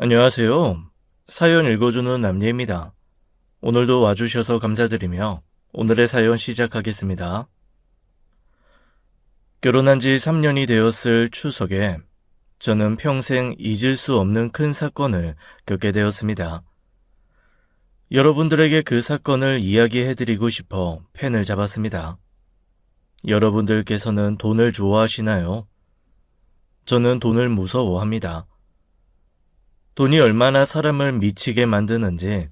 안녕하세요. 사연 읽어주는 남예입니다. 오늘도 와주셔서 감사드리며 오늘의 사연 시작하겠습니다. 결혼한 지 3년이 되었을 추석에 저는 평생 잊을 수 없는 큰 사건을 겪게 되었습니다. 여러분들에게 그 사건을 이야기해드리고 싶어 펜을 잡았습니다. 여러분들께서는 돈을 좋아하시나요? 저는 돈을 무서워합니다. 돈이 얼마나 사람을 미치게 만드는지,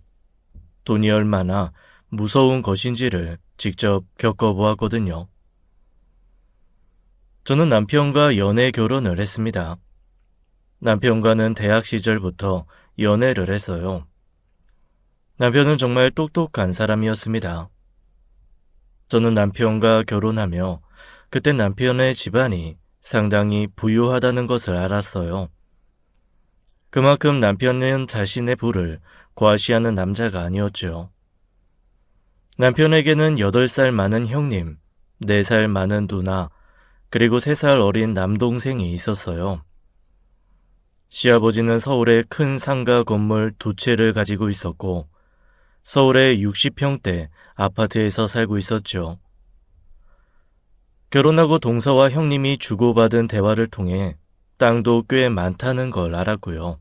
돈이 얼마나 무서운 것인지를 직접 겪어보았거든요. 저는 남편과 연애 결혼을 했습니다. 남편과는 대학 시절부터 연애를 했어요. 남편은 정말 똑똑한 사람이었습니다. 저는 남편과 결혼하며 그때 남편의 집안이 상당히 부유하다는 것을 알았어요. 그만큼 남편은 자신의 부를 과시하는 남자가 아니었죠. 남편에게는 8살 많은 형님, 4살 많은 누나, 그리고 3살 어린 남동생이 있었어요. 시아버지는 서울에 큰 상가 건물 2채를 가지고 있었고 서울의 60평대 아파트에서 살고 있었죠. 결혼하고 동서와 형님이 주고받은 대화를 통해 땅도 꽤 많다는 걸 알았고요.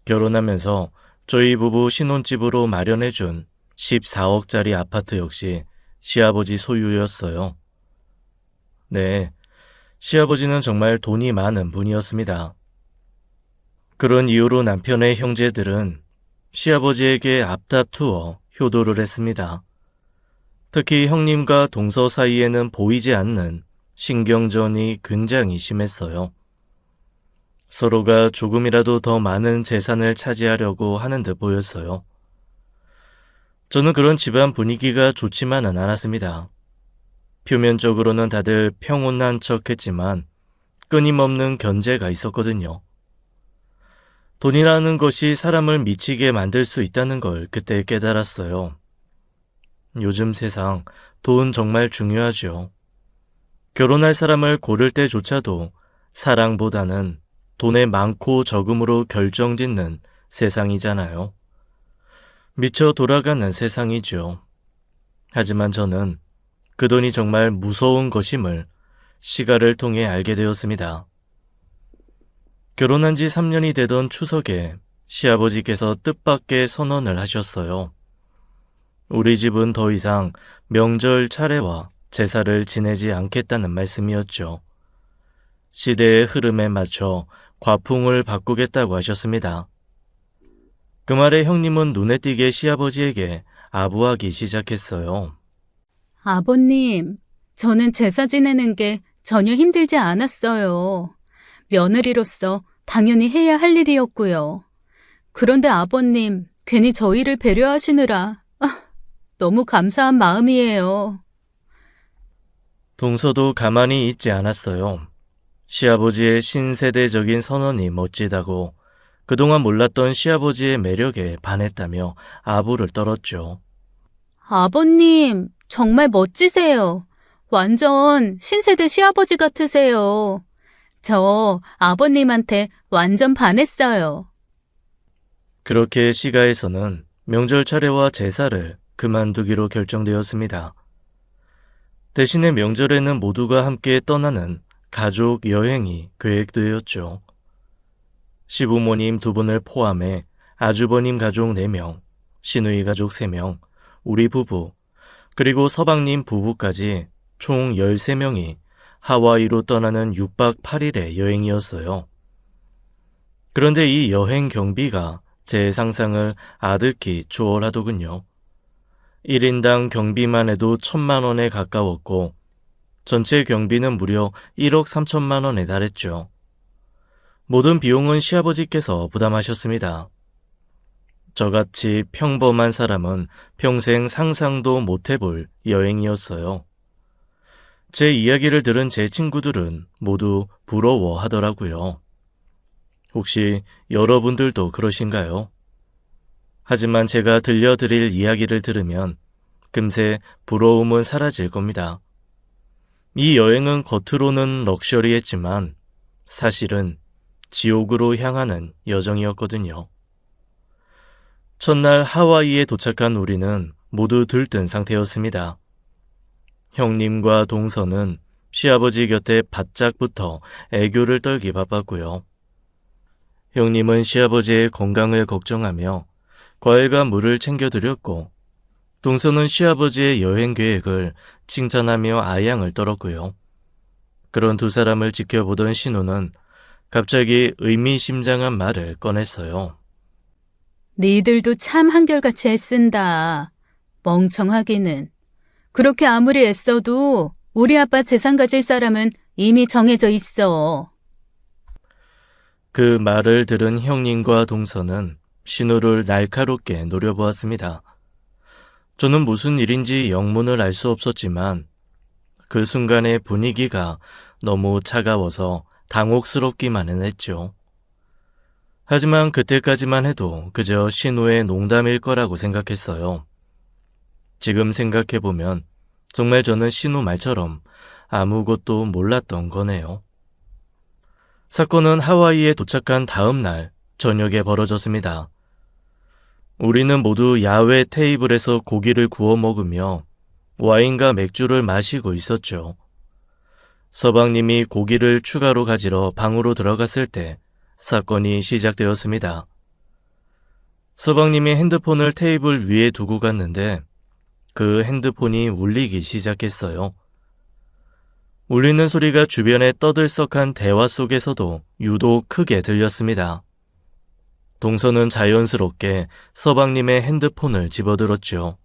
결혼하면서 저희 부부 신혼집으로 마련해준 14억짜리 아파트 역시 시아버지 소유였어요. 네, 시아버지는 정말 돈이 많은 분이었습니다. 그런 이유로 남편의 형제들은 시아버지에게 앞다투어 효도를 했습니다. 특히 형님과 동서 사이에는 보이지 않는 신경전이 굉장히 심했어요. 서로가 조금이라도 더 많은 재산을 차지하려고 하는 듯 보였어요. 저는 그런 집안 분위기가 좋지만은 않았습니다. 표면적으로는 다들 평온한 척했지만 끊임없는 견제가 있었거든요. 돈이라는 것이 사람을 미치게 만들 수 있다는 걸 그때 깨달았어요. 요즘 세상 돈 정말 중요하죠. 결혼할 사람을 고를 때조차도 사랑보다는 돈의 많고 적음으로 결정짓는 세상이잖아요. 미쳐 돌아가는 세상이죠. 하지만 저는 그 돈이 정말 무서운 것임을 시가를 통해 알게 되었습니다. 결혼한 지 3년이 되던 추석에 시아버지께서 뜻밖의 선언을 하셨어요. 우리 집은 더 이상 명절 차례와 제사를 지내지 않겠다는 말씀이었죠. 시대의 흐름에 맞춰 과풍을 바꾸겠다고 하셨습니다. 그 말에 형님은 눈에 띄게 시아버지에게 아부하기 시작했어요. 아버님, 저는 제사 지내는 게 전혀 힘들지 않았어요. 며느리로서 당연히 해야 할 일이었고요. 그런데 아버님, 괜히 저희를 배려하시느라 너무 감사한 마음이에요. 동서도 가만히 있지 않았어요. 시아버지의 신세대적인 선언이 멋지다고 그동안 몰랐던 시아버지의 매력에 반했다며 아부를 떨었죠. 아버님, 정말 멋지세요. 완전 신세대 시아버지 같으세요. 저 아버님한테 완전 반했어요. 그렇게 시가에서는 명절 차례와 제사를 그만두기로 결정되었습니다. 대신에 명절에는 모두가 함께 떠나는 가족 여행이 계획되었죠. 시부모님 2분을 포함해 아주버님 가족 4명, 시누이 가족 3명, 우리 부부, 그리고 서방님 부부까지 총 13명이 하와이로 떠나는 6박 8일의 여행이었어요. 그런데 이 여행 경비가 제 상상을 아득히 초월하더군요. 1인당 경비만 해도 1,000만 원에 가까웠고 전체 경비는 무려 1억 3천만 원에 달했죠. 모든 비용은 시아버지께서 부담하셨습니다. 저같이 평범한 사람은 평생 상상도 못해볼 여행이었어요. 제 이야기를 들은 제 친구들은 모두 부러워하더라고요. 혹시 여러분들도 그러신가요? 하지만 제가 들려드릴 이야기를 들으면 금세 부러움은 사라질 겁니다. 이 여행은 겉으로는 럭셔리했지만 사실은 지옥으로 향하는 여정이었거든요. 첫날 하와이에 도착한 우리는 모두 들뜬 상태였습니다. 형님과 동서는 시아버지 곁에 바짝 붙어 애교를 떨기 바빴고요. 형님은 시아버지의 건강을 걱정하며 과일과 물을 챙겨드렸고, 동서는 시아버지의 여행 계획을 칭찬하며 아양을 떨었고요. 그런 두 사람을 지켜보던 신우는 갑자기 의미심장한 말을 꺼냈어요. 니들도 참 한결같이 애쓴다. 멍청하기는. 그렇게 아무리 애써도 우리 아빠 재산 가질 사람은 이미 정해져 있어. 그 말을 들은 형님과 동서는 신우를 날카롭게 노려보았습니다. 저는 무슨 일인지 영문을 알 수 없었지만 그 순간의 분위기가 너무 차가워서 당혹스럽기만은 했죠. 하지만 그때까지만 해도 그저 신우의 농담일 거라고 생각했어요. 지금 생각해보면 정말 저는 신우 말처럼 아무것도 몰랐던 거네요. 사건은 하와이에 도착한 다음 날 저녁에 벌어졌습니다. 우리는 모두 야외 테이블에서 고기를 구워 먹으며 와인과 맥주를 마시고 있었죠. 서방님이 고기를 추가로 가지러 방으로 들어갔을 때 사건이 시작되었습니다. 서방님이 핸드폰을 테이블 위에 두고 갔는데 그 핸드폰이 울리기 시작했어요. 울리는 소리가 주변의 떠들썩한 대화 속에서도 유독 크게 들렸습니다. 동서는 자연스럽게 서방님의 핸드폰을 집어들었죠.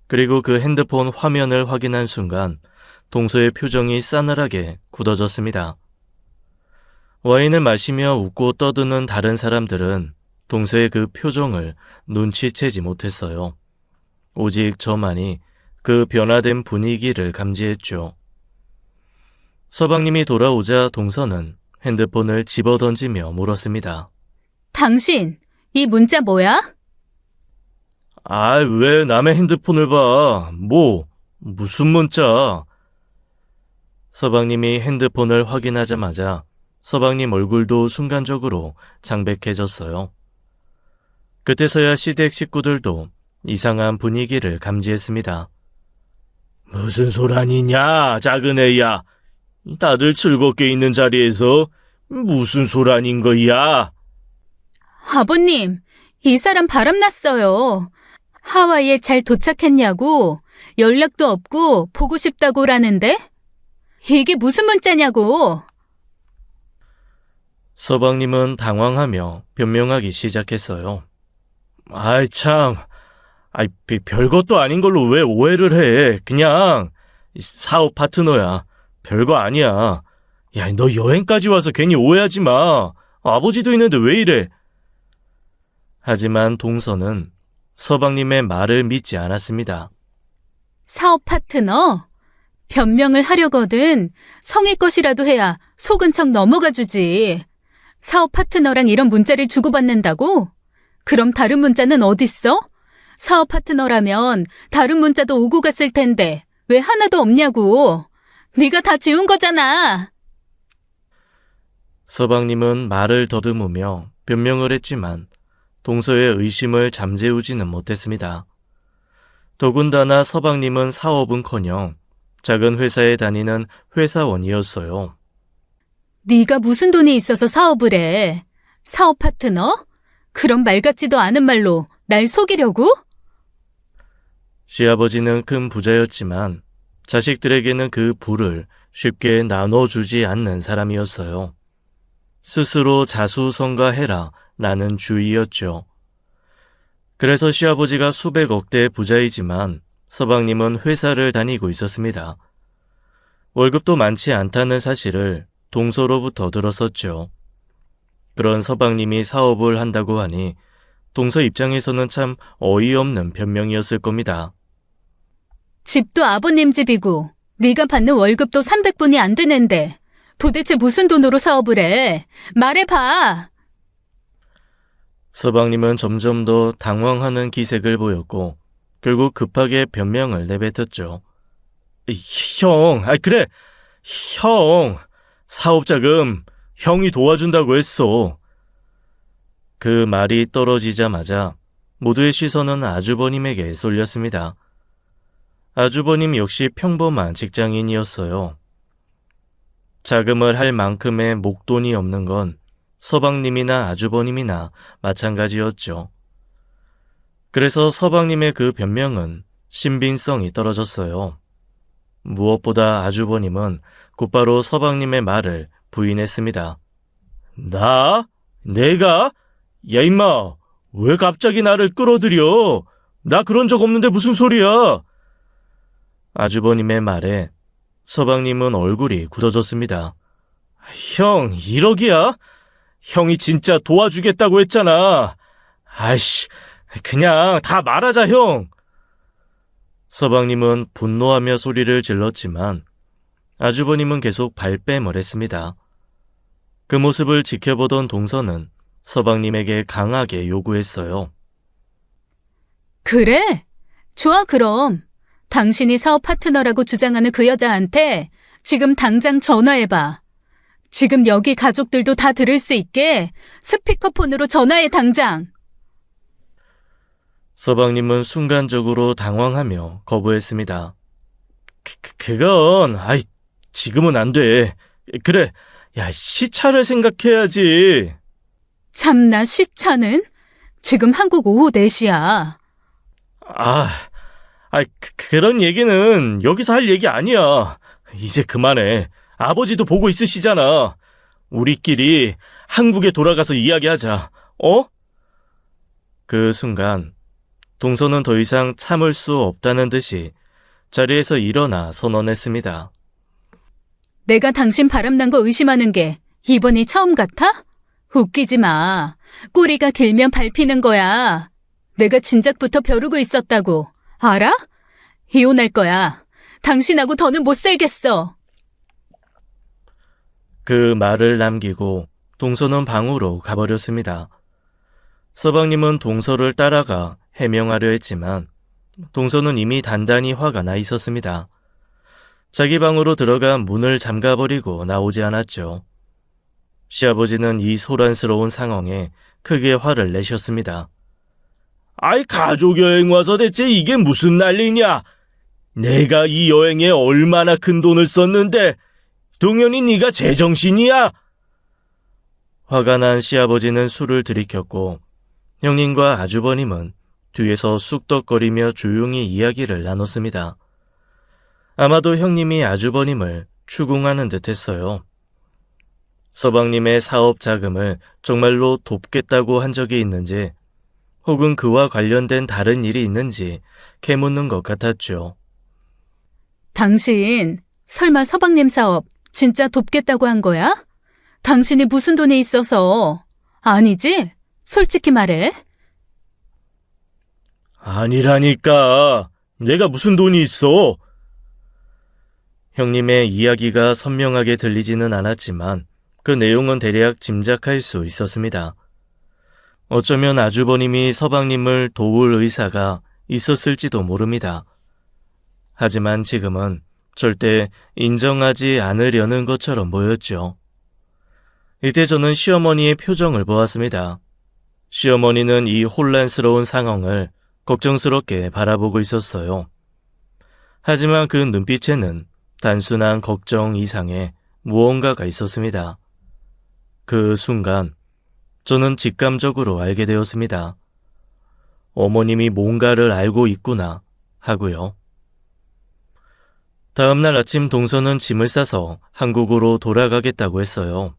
그리고 그 핸드폰 화면을 확인한 순간 동서의 표정이 싸늘하게 굳어졌습니다. 와인을 마시며 웃고 떠드는 다른 사람들은 동서의 그 표정을 눈치채지 못했어요. 오직 저만이 그 변화된 분위기를 감지했죠. 서방님이 돌아오자 동서는 핸드폰을 집어던지며 물었습니다. 당신, 이 문자 뭐야? 왜 남의 핸드폰을 봐? 무슨 문자? 서방님이 핸드폰을 확인하자마자 서방님 얼굴도 순간적으로 창백해졌어요. 그때서야 시댁 식구들도 이상한 분위기를 감지했습니다. 무슨 소란이냐, 작은 애야. 다들 즐겁게 있는 자리에서 무슨 소란인 거야? 아버님, 이 사람 바람났어요. 하와이에 잘 도착했냐고, 연락도 없고 보고 싶다고라는데? 이게 무슨 문자냐고. 서방님은 당황하며 변명하기 시작했어요. 참, 별것도 아닌 걸로 왜 오해를 해. 그냥 사업 파트너야. 별거 아니야. 야, 너 여행까지 와서 괜히 오해하지 마. 아버지도 있는데 왜 이래? 하지만 동서는 서방님의 말을 믿지 않았습니다. 사업 파트너? 변명을 하려거든 성의 것이라도 해야 속은 척 넘어가 주지. 사업 파트너랑 이런 문자를 주고받는다고? 그럼 다른 문자는 어딨어? 사업 파트너라면 다른 문자도 오고 갔을 텐데 왜 하나도 없냐고. 네가 다 지운 거잖아. 서방님은 말을 더듬으며 변명을 했지만 동서의 의심을 잠재우지는 못했습니다. 더군다나 서방님은 사업은커녕 작은 회사에 다니는 회사원이었어요. 네가 무슨 돈이 있어서 사업을 해? 사업 파트너? 그런 말 같지도 않은 말로 날 속이려고? 시아버지는 큰 부자였지만 자식들에게는 그 부를 쉽게 나눠주지 않는 사람이었어요. 스스로 자수성가해라 라는 주의였죠. 그래서 시아버지가 수백억 대 부자이지만 서방님은 회사를 다니고 있었습니다. 월급도 많지 않다는 사실을 동서로부터 들었었죠. 그런 서방님이 사업을 한다고 하니 동서 입장에서는 참 어이없는 변명이었을 겁니다. 집도 아버님 집이고 네가 받는 월급도 300분이 안 되는데 도대체 무슨 돈으로 사업을 해? 말해봐. 서방님은 점점 더 당황하는 기색을 보였고 결국 급하게 변명을 내뱉었죠. 그래. 형, 사업자금 형이 도와준다고 했어. 그 말이 떨어지자마자 모두의 시선은 아주버님에게 쏠렸습니다. 아주버님 역시 평범한 직장인이었어요. 자금을 할 만큼의 목돈이 없는 건 서방님이나 아주버님이나 마찬가지였죠. 그래서 서방님의 그 변명은 신빙성이 떨어졌어요. 무엇보다 아주버님은 곧바로 서방님의 말을 부인했습니다. 나? 내가? 야 임마, 왜 갑자기 나를 끌어들여? 나 그런 적 없는데 무슨 소리야? 아주버님의 말에 서방님은 얼굴이 굳어졌습니다. 형, 1억이야? 형이 진짜 도와주겠다고 했잖아. 아이씨, 그냥 다 말하자, 형. 서방님은 분노하며 소리를 질렀지만 아주버님은 계속 발뺌을 했습니다. 그 모습을 지켜보던 동서는 서방님에게 강하게 요구했어요. 그래? 좋아, 그럼. 당신이 사업 파트너라고 주장하는 그 여자한테 지금 당장 전화해봐. 지금 여기 가족들도 다 들을 수 있게 스피커폰으로 전화해, 당장. 서방님은 순간적으로 당황하며 거부했습니다. 그건, 지금은 안 돼. 그래, 야, 시차를 생각해야지. 참나, 시차는? 지금 한국 오후 4시야. 그런 얘기는 여기서 할 얘기 아니야. 이제 그만해. 아버지도 보고 있으시잖아. 우리끼리 한국에 돌아가서 이야기하자. 어? 그 순간 동서는 더 이상 참을 수 없다는 듯이 자리에서 일어나 선언했습니다. 내가 당신 바람난 거 의심하는 게 이번이 처음 같아? 웃기지 마. 꼬리가 길면 밟히는 거야. 내가 진작부터 벼르고 있었다고. 알아? 이혼할 거야. 당신하고 더는 못 살겠어. 그 말을 남기고 동서는 방으로 가버렸습니다. 서방님은 동서를 따라가 해명하려 했지만 동서는 이미 단단히 화가 나 있었습니다. 자기 방으로 들어가 문을 잠가버리고 나오지 않았죠. 시아버지는 이 소란스러운 상황에 크게 화를 내셨습니다. 가족 여행 와서 대체 이게 무슨 난리냐? 내가 이 여행에 얼마나 큰 돈을 썼는데 동현이 네가 제정신이야? 화가 난 시아버지는 술을 들이켰고 형님과 아주버님은 뒤에서 쑥덕거리며 조용히 이야기를 나눴습니다. 아마도 형님이 아주버님을 추궁하는 듯했어요. 서방님의 사업 자금을 정말로 돕겠다고 한 적이 있는지 혹은 그와 관련된 다른 일이 있는지 캐묻는 것 같았죠. 당신 설마 서방님 사업 진짜 돕겠다고 한 거야? 당신이 무슨 돈이 있어서. 아니지? 솔직히 말해. 아니라니까. 내가 무슨 돈이 있어. 형님의 이야기가 선명하게 들리지는 않았지만 그 내용은 대략 짐작할 수 있었습니다. 어쩌면 아주버님이 서방님을 도울 의사가 있었을지도 모릅니다. 하지만 지금은 절대 인정하지 않으려는 것처럼 보였죠. 이때 저는 시어머니의 표정을 보았습니다. 시어머니는 이 혼란스러운 상황을 걱정스럽게 바라보고 있었어요. 하지만 그 눈빛에는 단순한 걱정 이상의 무언가가 있었습니다. 그 순간 저는 직감적으로 알게 되었습니다. 어머님이 뭔가를 알고 있구나 하고요. 다음날 아침 동서는 짐을 싸서 한국으로 돌아가겠다고 했어요.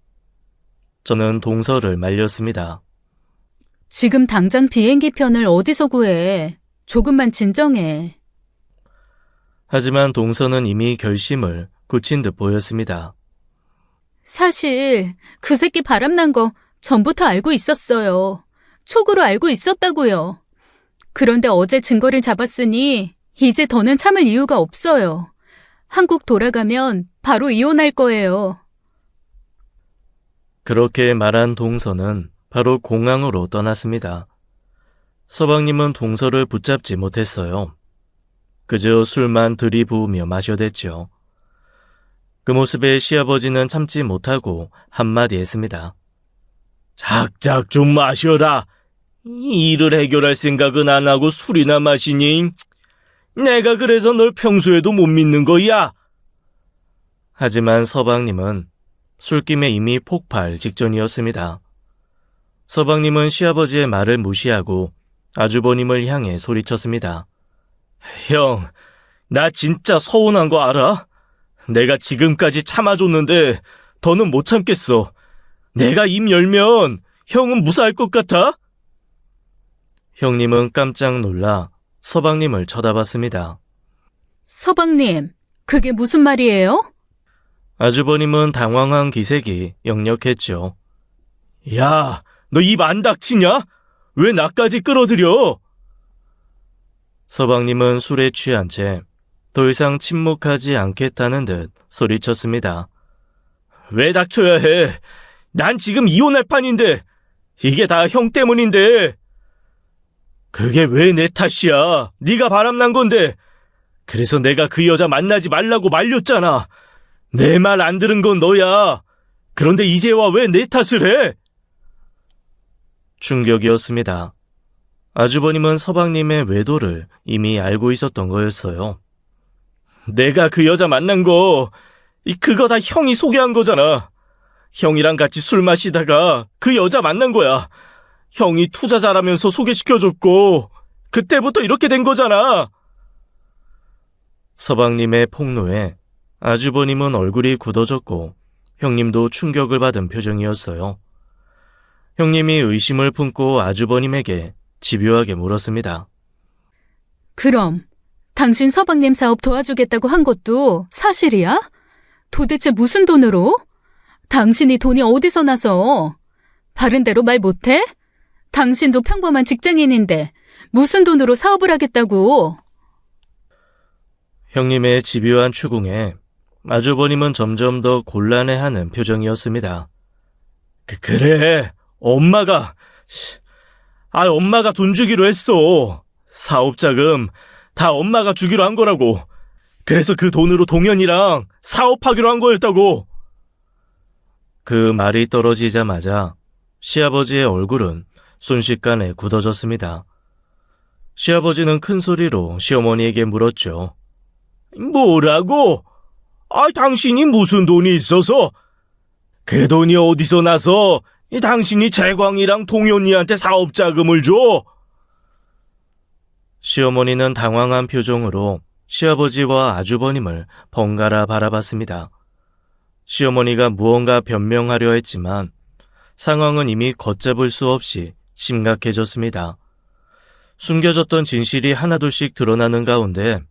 저는 동서를 말렸습니다. 지금 당장 비행기 편을 어디서 구해? 조금만 진정해. 하지만 동서는 이미 결심을 굳힌 듯 보였습니다. 사실 그 새끼 바람난 거 전부터 알고 있었어요. 촉으로 알고 있었다고요. 그런데 어제 증거를 잡았으니 이제 더는 참을 이유가 없어요. 한국 돌아가면 바로 이혼할 거예요. 그렇게 말한 동서는 바로 공항으로 떠났습니다. 서방님은 동서를 붙잡지 못했어요. 그저 술만 들이부으며 마셔댔죠. 그 모습에 시아버지는 참지 못하고 한마디 했습니다. 작작 좀 마셔라. 이 일을 해결할 생각은 안 하고 술이나 마시니? 내가 그래서 널 평소에도 못 믿는 거야. 하지만 서방님은 술김에 이미 폭발 직전이었습니다. 서방님은 시아버지의 말을 무시하고 아주버님을 향해 소리쳤습니다. 형, 나 진짜 서운한 거 알아? 내가 지금까지 참아줬는데 더는 못 참겠어. 내가 입 열면 형은 무사할 것 같아? 형님은 깜짝 놀라 서방님을 쳐다봤습니다. 서방님, 그게 무슨 말이에요? 아주버님은 당황한 기색이 역력했죠. 야, 너 입 안 닥치냐? 왜 나까지 끌어들여? 서방님은 술에 취한 채 더 이상 침묵하지 않겠다는 듯 소리쳤습니다. 왜 닥쳐야 해? 난 지금 이혼할 판인데 이게 다 형 때문인데. 그게 왜 내 탓이야? 네가 바람난 건데. 그래서 내가 그 여자 만나지 말라고 말렸잖아. 내 말 안 들은 건 너야. 그런데 이제 와 왜 내 탓을 해? 충격이었습니다. 아주버님은 서방님의 외도를 이미 알고 있었던 거였어요. 내가 그 여자 만난 거, 그거 다 형이 소개한 거잖아. 형이랑 같이 술 마시다가 그 여자 만난 거야. 형이 투자자라면서 소개시켜줬고 그때부터 이렇게 된 거잖아. 서방님의 폭로에 아주버님은 얼굴이 굳어졌고 형님도 충격을 받은 표정이었어요. 형님이 의심을 품고 아주버님에게 집요하게 물었습니다. 그럼 당신 서방님 사업 도와주겠다고 한 것도 사실이야? 도대체 무슨 돈으로? 당신이 돈이 어디서 나서? 바른 대로 말 못해? 당신도 평범한 직장인인데 무슨 돈으로 사업을 하겠다고? 형님의 집요한 추궁에 아주버님은 점점 더 곤란해하는 표정이었습니다. 그래, 엄마가 돈 주기로 했어. 사업자금 다 엄마가 주기로 한 거라고. 그래서 그 돈으로 동현이랑 사업하기로 한 거였다고. 그 말이 떨어지자마자 시아버지의 얼굴은 순식간에 굳어졌습니다. 시아버지는 큰 소리로 시어머니에게 물었죠. 뭐라고? 당신이 무슨 돈이 있어서? 그 돈이 어디서 나서 당신이 재광이랑 동현이한테 사업자금을 줘? 시어머니는 당황한 표정으로 시아버지와 아주버님을 번갈아 바라봤습니다. 시어머니가 무언가 변명하려 했지만 상황은 이미 걷잡을 수 없이 심각해졌습니다. 숨겨졌던 진실이 하나둘씩 드러나는 가운데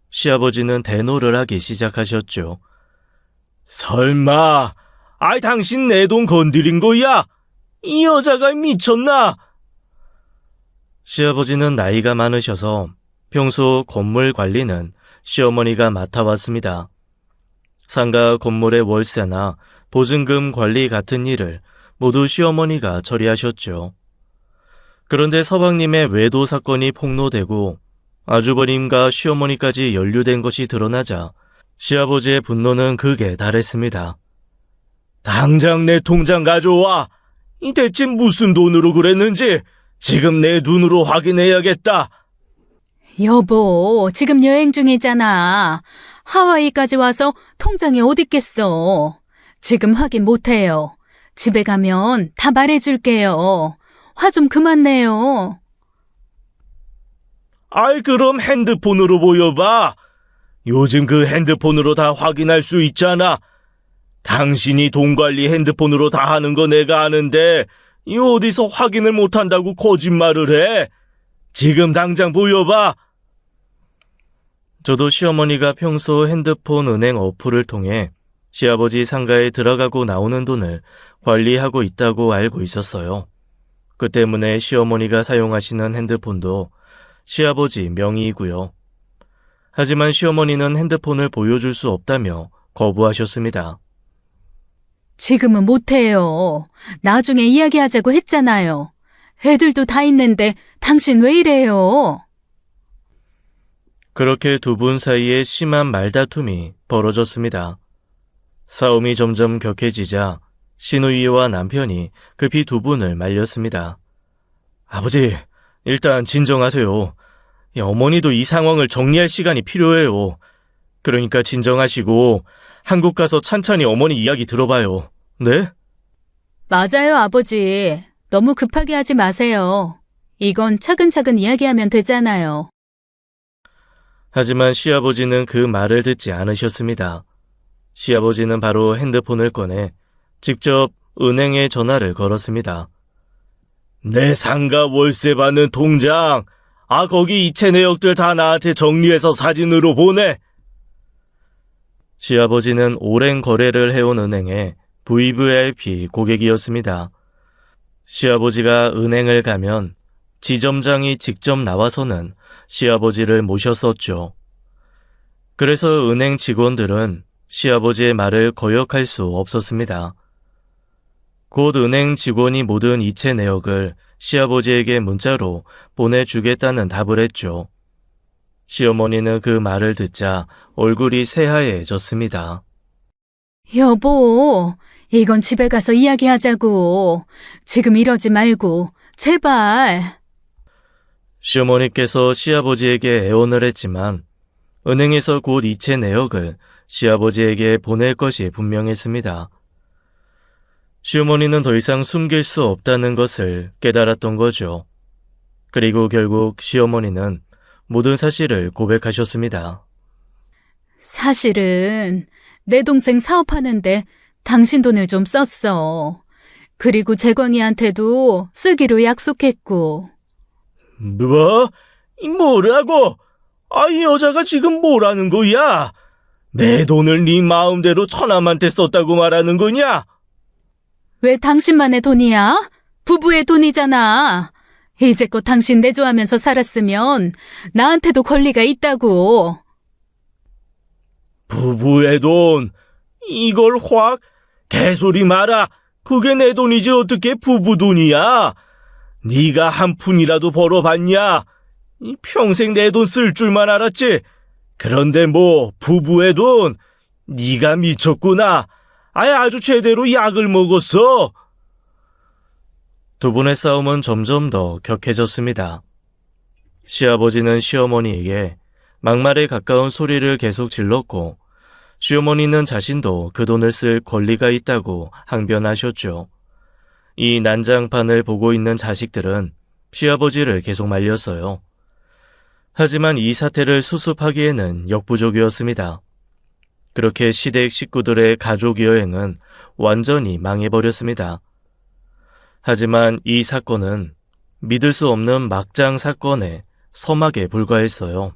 시아버지는 대노를 하기 시작하셨죠. 설마, 당신 내 돈 건드린 거야? 이 여자가 미쳤나? 시아버지는 나이가 많으셔서 평소 건물 관리는 시어머니가 맡아왔습니다. 상가 건물의 월세나 보증금 관리 같은 일을 모두 시어머니가 처리하셨죠. 그런데 서방님의 외도 사건이 폭로되고 아주버님과 시어머니까지 연루된 것이 드러나자 시아버지의 분노는 극에 달했습니다. 당장 내 통장 가져와! 대체 무슨 돈으로 그랬는지 지금 내 눈으로 확인해야겠다. 여보, 지금 여행 중이잖아. 하와이까지 와서 통장이 어딨겠어. 지금 확인 못해요. 집에 가면 다 말해줄게요. 화 좀 그만 내요. 그럼 핸드폰으로 보여봐. 요즘 그 핸드폰으로 다 확인할 수 있잖아. 당신이 돈 관리 핸드폰으로 다 하는 거 내가 아는데 어디서 확인을 못한다고 거짓말을 해? 지금 당장 보여봐. 저도 시어머니가 평소 핸드폰 은행 어플을 통해 시아버지 상가에 들어가고 나오는 돈을 관리하고 있다고 알고 있었어요. 그 때문에 시어머니가 사용하시는 핸드폰도 시아버지 명의이고요. 하지만 시어머니는 핸드폰을 보여줄 수 없다며 거부하셨습니다. 지금은 못해요. 나중에 이야기하자고 했잖아요. 애들도 다 있는데 당신 왜 이래요? 그렇게 두 분 사이에 심한 말다툼이 벌어졌습니다. 싸움이 점점 격해지자 신우이와 남편이 급히 두 분을 말렸습니다. 아버지, 일단 진정하세요. 어머니도 이 상황을 정리할 시간이 필요해요. 그러니까 진정하시고 한국 가서 찬찬히 어머니 이야기 들어봐요. 네? 맞아요, 아버지. 너무 급하게 하지 마세요. 이건 차근차근 이야기하면 되잖아요. 하지만 시아버지는 그 말을 듣지 않으셨습니다. 시아버지는 바로 핸드폰을 꺼내 직접 은행에 전화를 걸었습니다. 내 상가 월세 받는 통장, 거기 이체 내역들 다 나한테 정리해서 사진으로 보내. 시아버지는 오랜 거래를 해온 은행의 VVIP 고객이었습니다. 시아버지가 은행을 가면 지점장이 직접 나와서는 시아버지를 모셨었죠. 그래서 은행 직원들은 시아버지의 말을 거역할 수 없었습니다. 곧 은행 직원이 모든 이체 내역을 시아버지에게 문자로 보내주겠다는 답을 했죠. 시어머니는 그 말을 듣자 얼굴이 새하얘졌습니다. 여보, 이건 집에 가서 이야기하자고. 지금 이러지 말고, 제발. 시어머니께서 시아버지에게 애원을 했지만 은행에서 곧 이체 내역을 시아버지에게 보낼 것이 분명했습니다. 시어머니는 더 이상 숨길 수 없다는 것을 깨달았던 거죠. 그리고 결국 시어머니는 모든 사실을 고백하셨습니다. 사실은 내 동생 사업하는데 당신 돈을 좀 썼어. 그리고 재광이한테도 쓰기로 약속했고. 뭐? 뭐라고? 이 여자가 지금 뭐라는 거야? 내 돈을 네 마음대로 처남한테 썼다고 말하는 거냐? 왜 당신만의 돈이야? 부부의 돈이잖아. 이제껏 당신 내조하면서 살았으면 나한테도 권리가 있다고. 부부의 돈? 이걸 확? 개소리 마라. 그게 내 돈이지 어떻게 부부 돈이야? 네가 한 푼이라도 벌어봤냐? 평생 내 돈 쓸 줄만 알았지. 그런데 뭐 부부의 돈? 네가 미쳤구나. 아주 제대로 약을 먹었어. 두 분의 싸움은 점점 더 격해졌습니다. 시아버지는 시어머니에게 막말에 가까운 소리를 계속 질렀고 시어머니는 자신도 그 돈을 쓸 권리가 있다고 항변하셨죠. 이 난장판을 보고 있는 자식들은 시아버지를 계속 말렸어요. 하지만 이 사태를 수습하기에는 역부족이었습니다. 그렇게 시댁 식구들의 가족 여행은 완전히 망해버렸습니다. 하지만 이 사건은 믿을 수 없는 막장 사건의 서막에 불과했어요.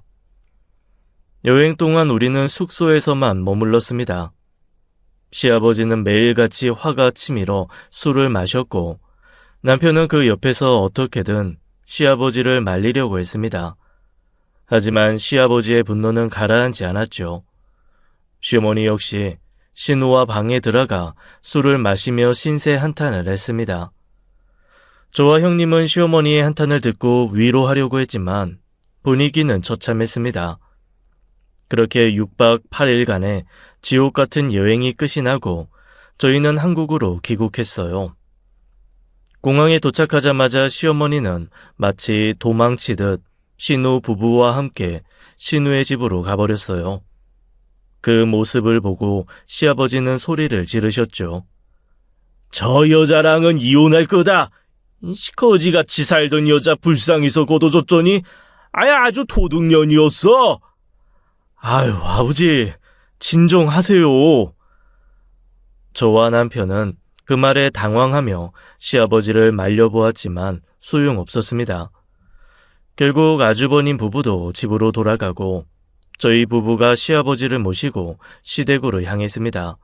여행 동안 우리는 숙소에서만 머물렀습니다. 시아버지는 매일같이 화가 치밀어 술을 마셨고 남편은 그 옆에서 어떻게든 시아버지를 말리려고 했습니다. 하지만 시아버지의 분노는 가라앉지 않았죠. 시어머니 역시 신우와 방에 들어가 술을 마시며 신세 한탄을 했습니다. 저와 형님은 시어머니의 한탄을 듣고 위로하려고 했지만 분위기는 처참했습니다. 그렇게 6박 8일간의 지옥 같은 여행이 끝이 나고 저희는 한국으로 귀국했어요. 공항에 도착하자마자 시어머니는 마치 도망치듯 신우 부부와 함께 신우의 집으로 가버렸어요. 그 모습을 보고 시아버지는 소리를 지르셨죠. 저 여자랑은 이혼할 거다. 거지같이 살던 여자 불쌍해서 거둬줬더니 아주 도둑년이었어. 아버지, 진정하세요. 저와 남편은 그 말에 당황하며 시아버지를 말려보았지만 소용없었습니다. 결국 아주버님 부부도 집으로 돌아가고 저희 부부가 시아버지를 모시고 시댁으로 향했습니다.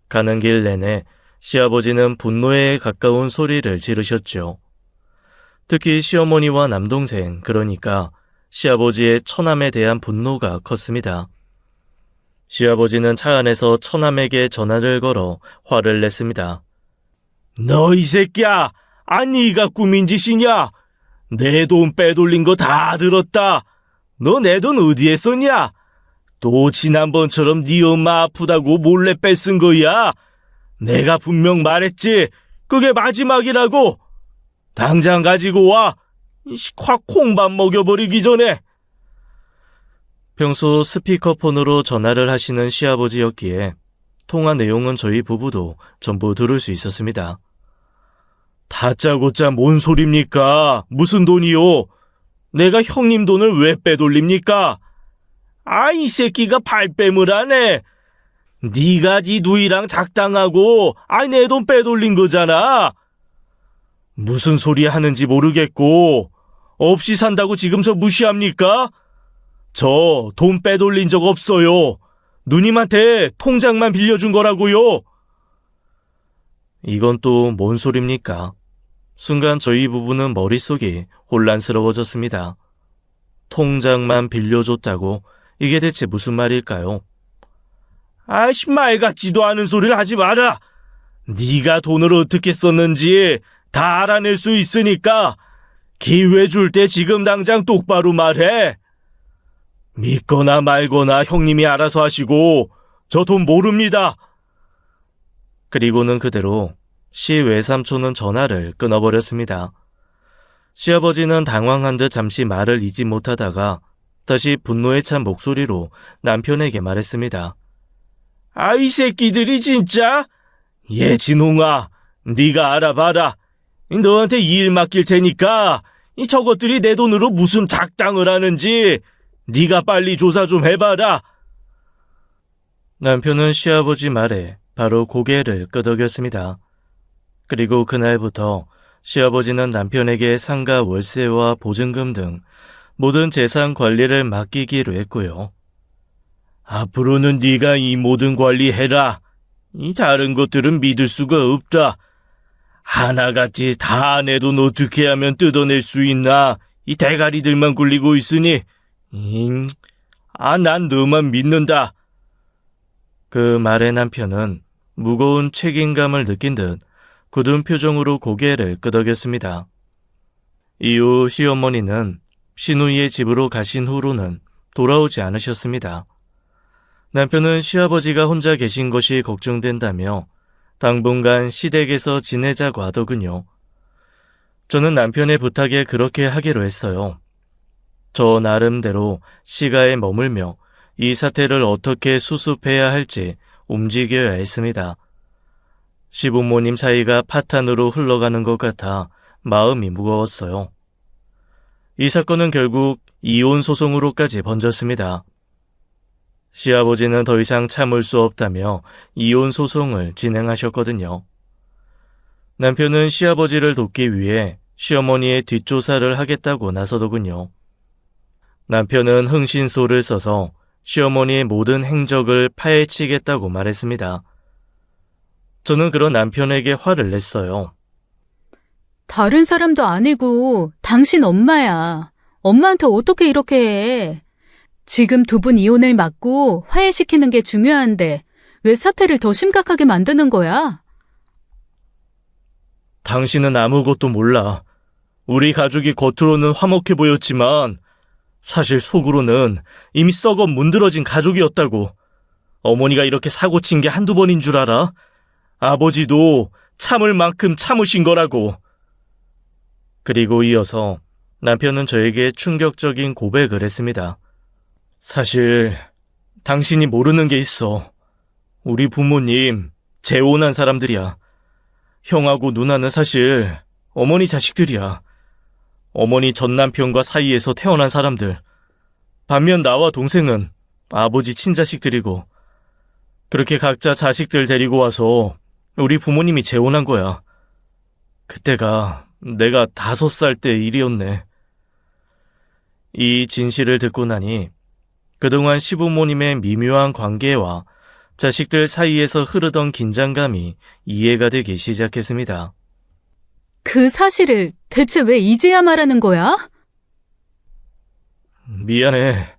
가는 길 내내 시아버지는 분노에 가까운 소리를 지르셨죠. 특히 시어머니와 남동생, 그러니까 시아버지의 처남에 대한 분노가 컸습니다. 시아버지는 차 안에서 처남에게 전화를 걸어 화를 냈습니다. 너 이 새끼야! 네가 꾸민 짓이냐? 내 돈 빼돌린 거 다 들었다. 너 내 돈 어디에 썼냐? 또 지난번처럼 네 엄마 아프다고 몰래 뺏은 거야? 내가 분명 말했지. 그게 마지막이라고. 당장 가지고 와. 확 콩밥 먹여버리기 전에. 평소 스피커폰으로 전화를 하시는 시아버지였기에 통화 내용은 저희 부부도 전부 들을 수 있었습니다. 다짜고짜 뭔 소립니까? 무슨 돈이요? 내가 형님 돈을 왜 빼돌립니까? 아, 이 새끼가 발뺌을 하네. 네가 네 누이랑 작당하고 내 돈 빼돌린 거잖아. 무슨 소리 하는지 모르겠고 없이 산다고 지금 저 무시합니까? 저 돈 빼돌린 적 없어요. 누님한테 통장만 빌려준 거라고요. 이건 또 뭔 소립니까? 순간 저희 부부는 머릿속이 혼란스러워졌습니다. 통장만 빌려줬다고 이게 대체 무슨 말일까요? 아이씨, 말 같지도 않은 소리를 하지 마라. 네가 돈을 어떻게 썼는지 다 알아낼 수 있으니까 기회 줄 때 지금 당장 똑바로 말해. 믿거나 말거나 형님이 알아서 하시고 저 돈 모릅니다. 그리고는 그대로 시 외삼촌은 전화를 끊어버렸습니다. 시아버지는 당황한 듯 잠시 말을 잇지 못하다가 다시 분노에 찬 목소리로 남편에게 말했습니다. 이 새끼들이 진짜? 진홍아, 네가 알아봐라. 너한테 이 일 맡길 테니까 저것들이 내 돈으로 무슨 작당을 하는지 네가 빨리 조사 좀 해봐라. 남편은 시아버지 말에 바로 고개를 끄덕였습니다. 그리고 그날부터 시아버지는 남편에게 상가 월세와 보증금 등 모든 재산 관리를 맡기기로 했고요. 앞으로는 네가 이 모든 관리해라. 이 다른 것들은 믿을 수가 없다. 하나같이 다 내 돈 어떻게 하면 뜯어낼 수 있나. 이 대가리들만 굴리고 있으니 난 너만 믿는다. 그 말에 남편은 무거운 책임감을 느낀 듯 굳은 표정으로 고개를 끄덕였습니다. 이후 시어머니는 시누이의 집으로 가신 후로는 돌아오지 않으셨습니다. 남편은 시아버지가 혼자 계신 것이 걱정된다며 당분간 시댁에서 지내자고 하더군요. 저는 남편의 부탁에 그렇게 하기로 했어요. 저 나름대로 시가에 머물며 이 사태를 어떻게 수습해야 할지 움직여야 했습니다. 시부모님 사이가 파탄으로 흘러가는 것 같아 마음이 무거웠어요. 이 사건은 결국 이혼 소송으로까지 번졌습니다. 시아버지는 더 이상 참을 수 없다며 이혼 소송을 진행하셨거든요. 남편은 시아버지를 돕기 위해 시어머니의 뒷조사를 하겠다고 나서더군요. 남편은 흥신소를 써서 시어머니의 모든 행적을 파헤치겠다고 말했습니다. 저는 그런 남편에게 화를 냈어요. 다른 사람도 아니고 당신 엄마야. 엄마한테 어떻게 이렇게 해. 지금 두 분 이혼을 막고 화해시키는 게 중요한데 왜 사태를 더 심각하게 만드는 거야? 당신은 아무것도 몰라. 우리 가족이 겉으로는 화목해 보였지만 사실 속으로는 이미 썩어 문드러진 가족이었다고. 어머니가 이렇게 사고친 게 한두 번인 줄 알아? 아버지도 참을 만큼 참으신 거라고. 그리고 이어서 남편은 저에게 충격적인 고백을 했습니다. 사실 당신이 모르는 게 있어. 우리 부모님 재혼한 사람들이야. 형하고 누나는 사실 어머니 자식들이야. 어머니 전 남편과 사이에서 태어난 사람들. 반면 나와 동생은 아버지 친자식들이고 그렇게 각자 자식들 데리고 와서 우리 부모님이 재혼한 거야. 그때가 내가 5살 때 일이었네. 이 진실을 듣고 나니 그동안 시부모님의 미묘한 관계와 자식들 사이에서 흐르던 긴장감이 이해가 되기 시작했습니다. 그 사실을 대체 왜 이제야 말하는 거야? 미안해.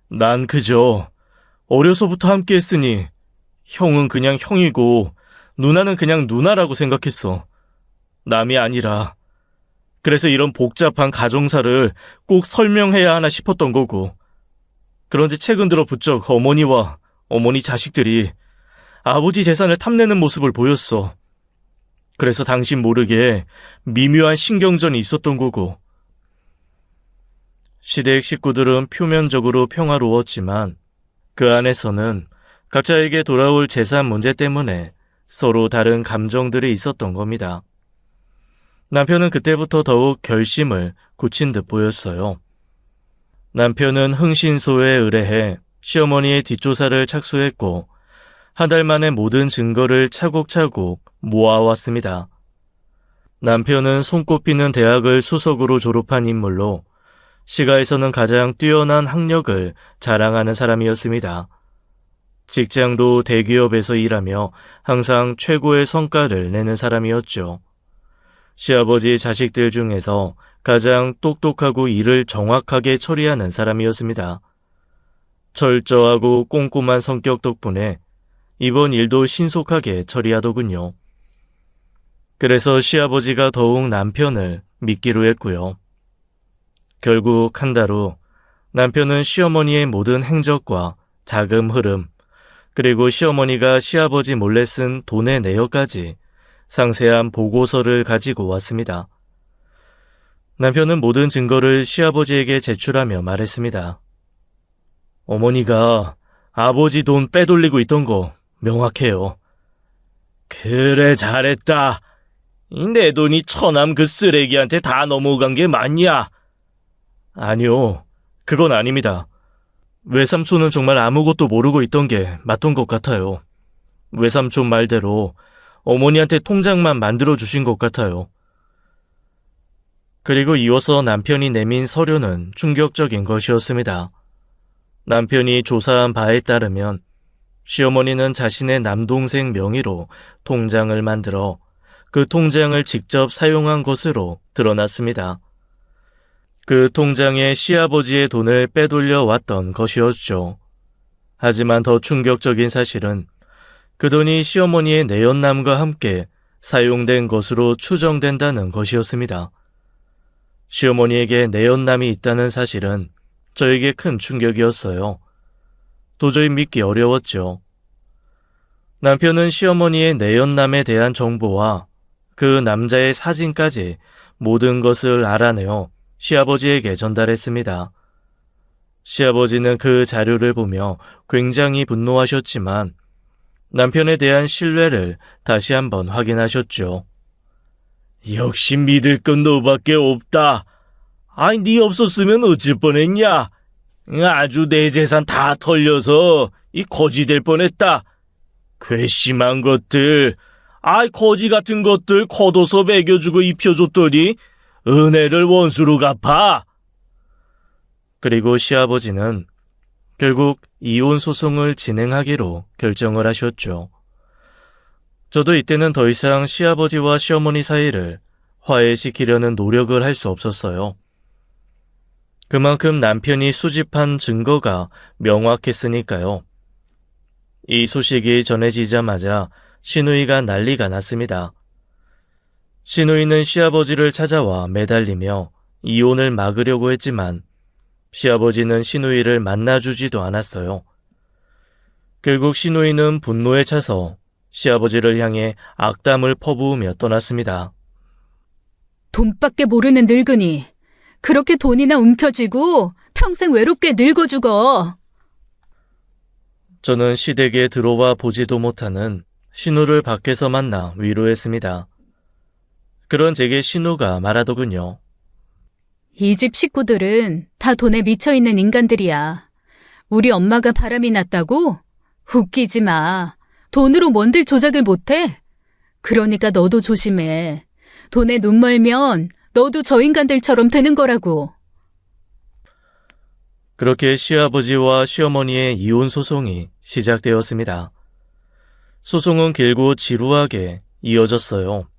난 그저 어려서부터 함께 했으니 형은 그냥 형이고 누나는 그냥 누나라고 생각했어. 남이 아니라. 그래서 이런 복잡한 가정사를 꼭 설명해야 하나 싶었던 거고. 그런데 최근 들어 부쩍 어머니와 어머니 자식들이 아버지 재산을 탐내는 모습을 보였어. 그래서 당신 모르게 미묘한 신경전이 있었던 거고. 시댁 식구들은 표면적으로 평화로웠지만 그 안에서는 각자에게 돌아올 재산 문제 때문에 서로 다른 감정들이 있었던 겁니다. 남편은 그때부터 더욱 결심을 굳힌 듯 보였어요. 남편은 흥신소에 의뢰해 시어머니의 뒷조사를 착수했고 한 달 만에 모든 증거를 차곡차곡 모아왔습니다. 남편은 손꼽히는 대학을 수석으로 졸업한 인물로 시가에서는 가장 뛰어난 학력을 자랑하는 사람이었습니다. 직장도 대기업에서 일하며 항상 최고의 성과를 내는 사람이었죠. 시아버지 자식들 중에서 가장 똑똑하고 일을 정확하게 처리하는 사람이었습니다. 철저하고 꼼꼼한 성격 덕분에 이번 일도 신속하게 처리하더군요. 그래서 시아버지가 더욱 남편을 믿기로 했고요. 결국 한 달 후 남편은 시어머니의 모든 행적과 자금 흐름, 그리고 시어머니가 시아버지 몰래 쓴 돈의 내역까지 상세한 보고서를 가지고 왔습니다. 남편은 모든 증거를 시아버지에게 제출하며 말했습니다. 어머니가 아버지 돈 빼돌리고 있던 거 명확해요. 그래, 잘했다. 내 돈이 처남 그 쓰레기한테 다 넘어간 게 맞냐? 아니요, 그건 아닙니다. 외삼촌은 정말 아무것도 모르고 있던 게 맞던 것 같아요. 외삼촌 말대로 어머니한테 통장만 만들어주신 것 같아요. 그리고 이어서 남편이 내민 서류는 충격적인 것이었습니다. 남편이 조사한 바에 따르면 시어머니는 자신의 남동생 명의로 통장을 만들어 그 통장을 직접 사용한 것으로 드러났습니다. 그 통장에 시아버지의 돈을 빼돌려 왔던 것이었죠. 하지만 더 충격적인 사실은 그 돈이 시어머니의 내연남과 함께 사용된 것으로 추정된다는 것이었습니다. 시어머니에게 내연남이 있다는 사실은 저에게 큰 충격이었어요. 도저히 믿기 어려웠죠. 남편은 시어머니의 내연남에 대한 정보와 그 남자의 사진까지 모든 것을 알아내어 시아버지에게 전달했습니다. 시아버지는 그 자료를 보며 굉장히 분노하셨지만 남편에 대한 신뢰를 다시 한번 확인하셨죠. 역시 믿을 건 너밖에 없다. 아니, 네 없었으면 어쩔 뻔했냐? 아주 내 재산 다 털려서 이 거지 될 뻔했다. 괘씸한 것들, 거지 같은 것들 걷어서 먹여주고 입혀줬더니 은혜를 원수로 갚아. 그리고 시아버지는 결국 이혼 소송을 진행하기로 결정을 하셨죠. 저도 이때는 더 이상 시아버지와 시어머니 사이를 화해시키려는 노력을 할 수 없었어요. 그만큼 남편이 수집한 증거가 명확했으니까요. 이 소식이 전해지자마자 시누이가 난리가 났습니다. 시누이는 시아버지를 찾아와 매달리며 이혼을 막으려고 했지만 시아버지는 시누이를 만나주지도 않았어요. 결국 시누이는 분노에 차서 시아버지를 향해 악담을 퍼부으며 떠났습니다. 돈밖에 모르는 늙은이. 그렇게 돈이나 움켜쥐고 평생 외롭게 늙어 죽어. 저는 시댁에 들어와 보지도 못하는 신우를 밖에서 만나 위로했습니다. 그런 제게 신우가 말하더군요. 이 집 식구들은 다 돈에 미쳐있는 인간들이야. 우리 엄마가 바람이 났다고? 웃기지 마. 돈으로 뭔들 조작을 못해? 그러니까 너도 조심해. 돈에 눈 멀면 너도 저 인간들처럼 되는 거라고. 그렇게 시아버지와 시어머니의 이혼 소송이 시작되었습니다. 소송은 길고 지루하게 이어졌어요.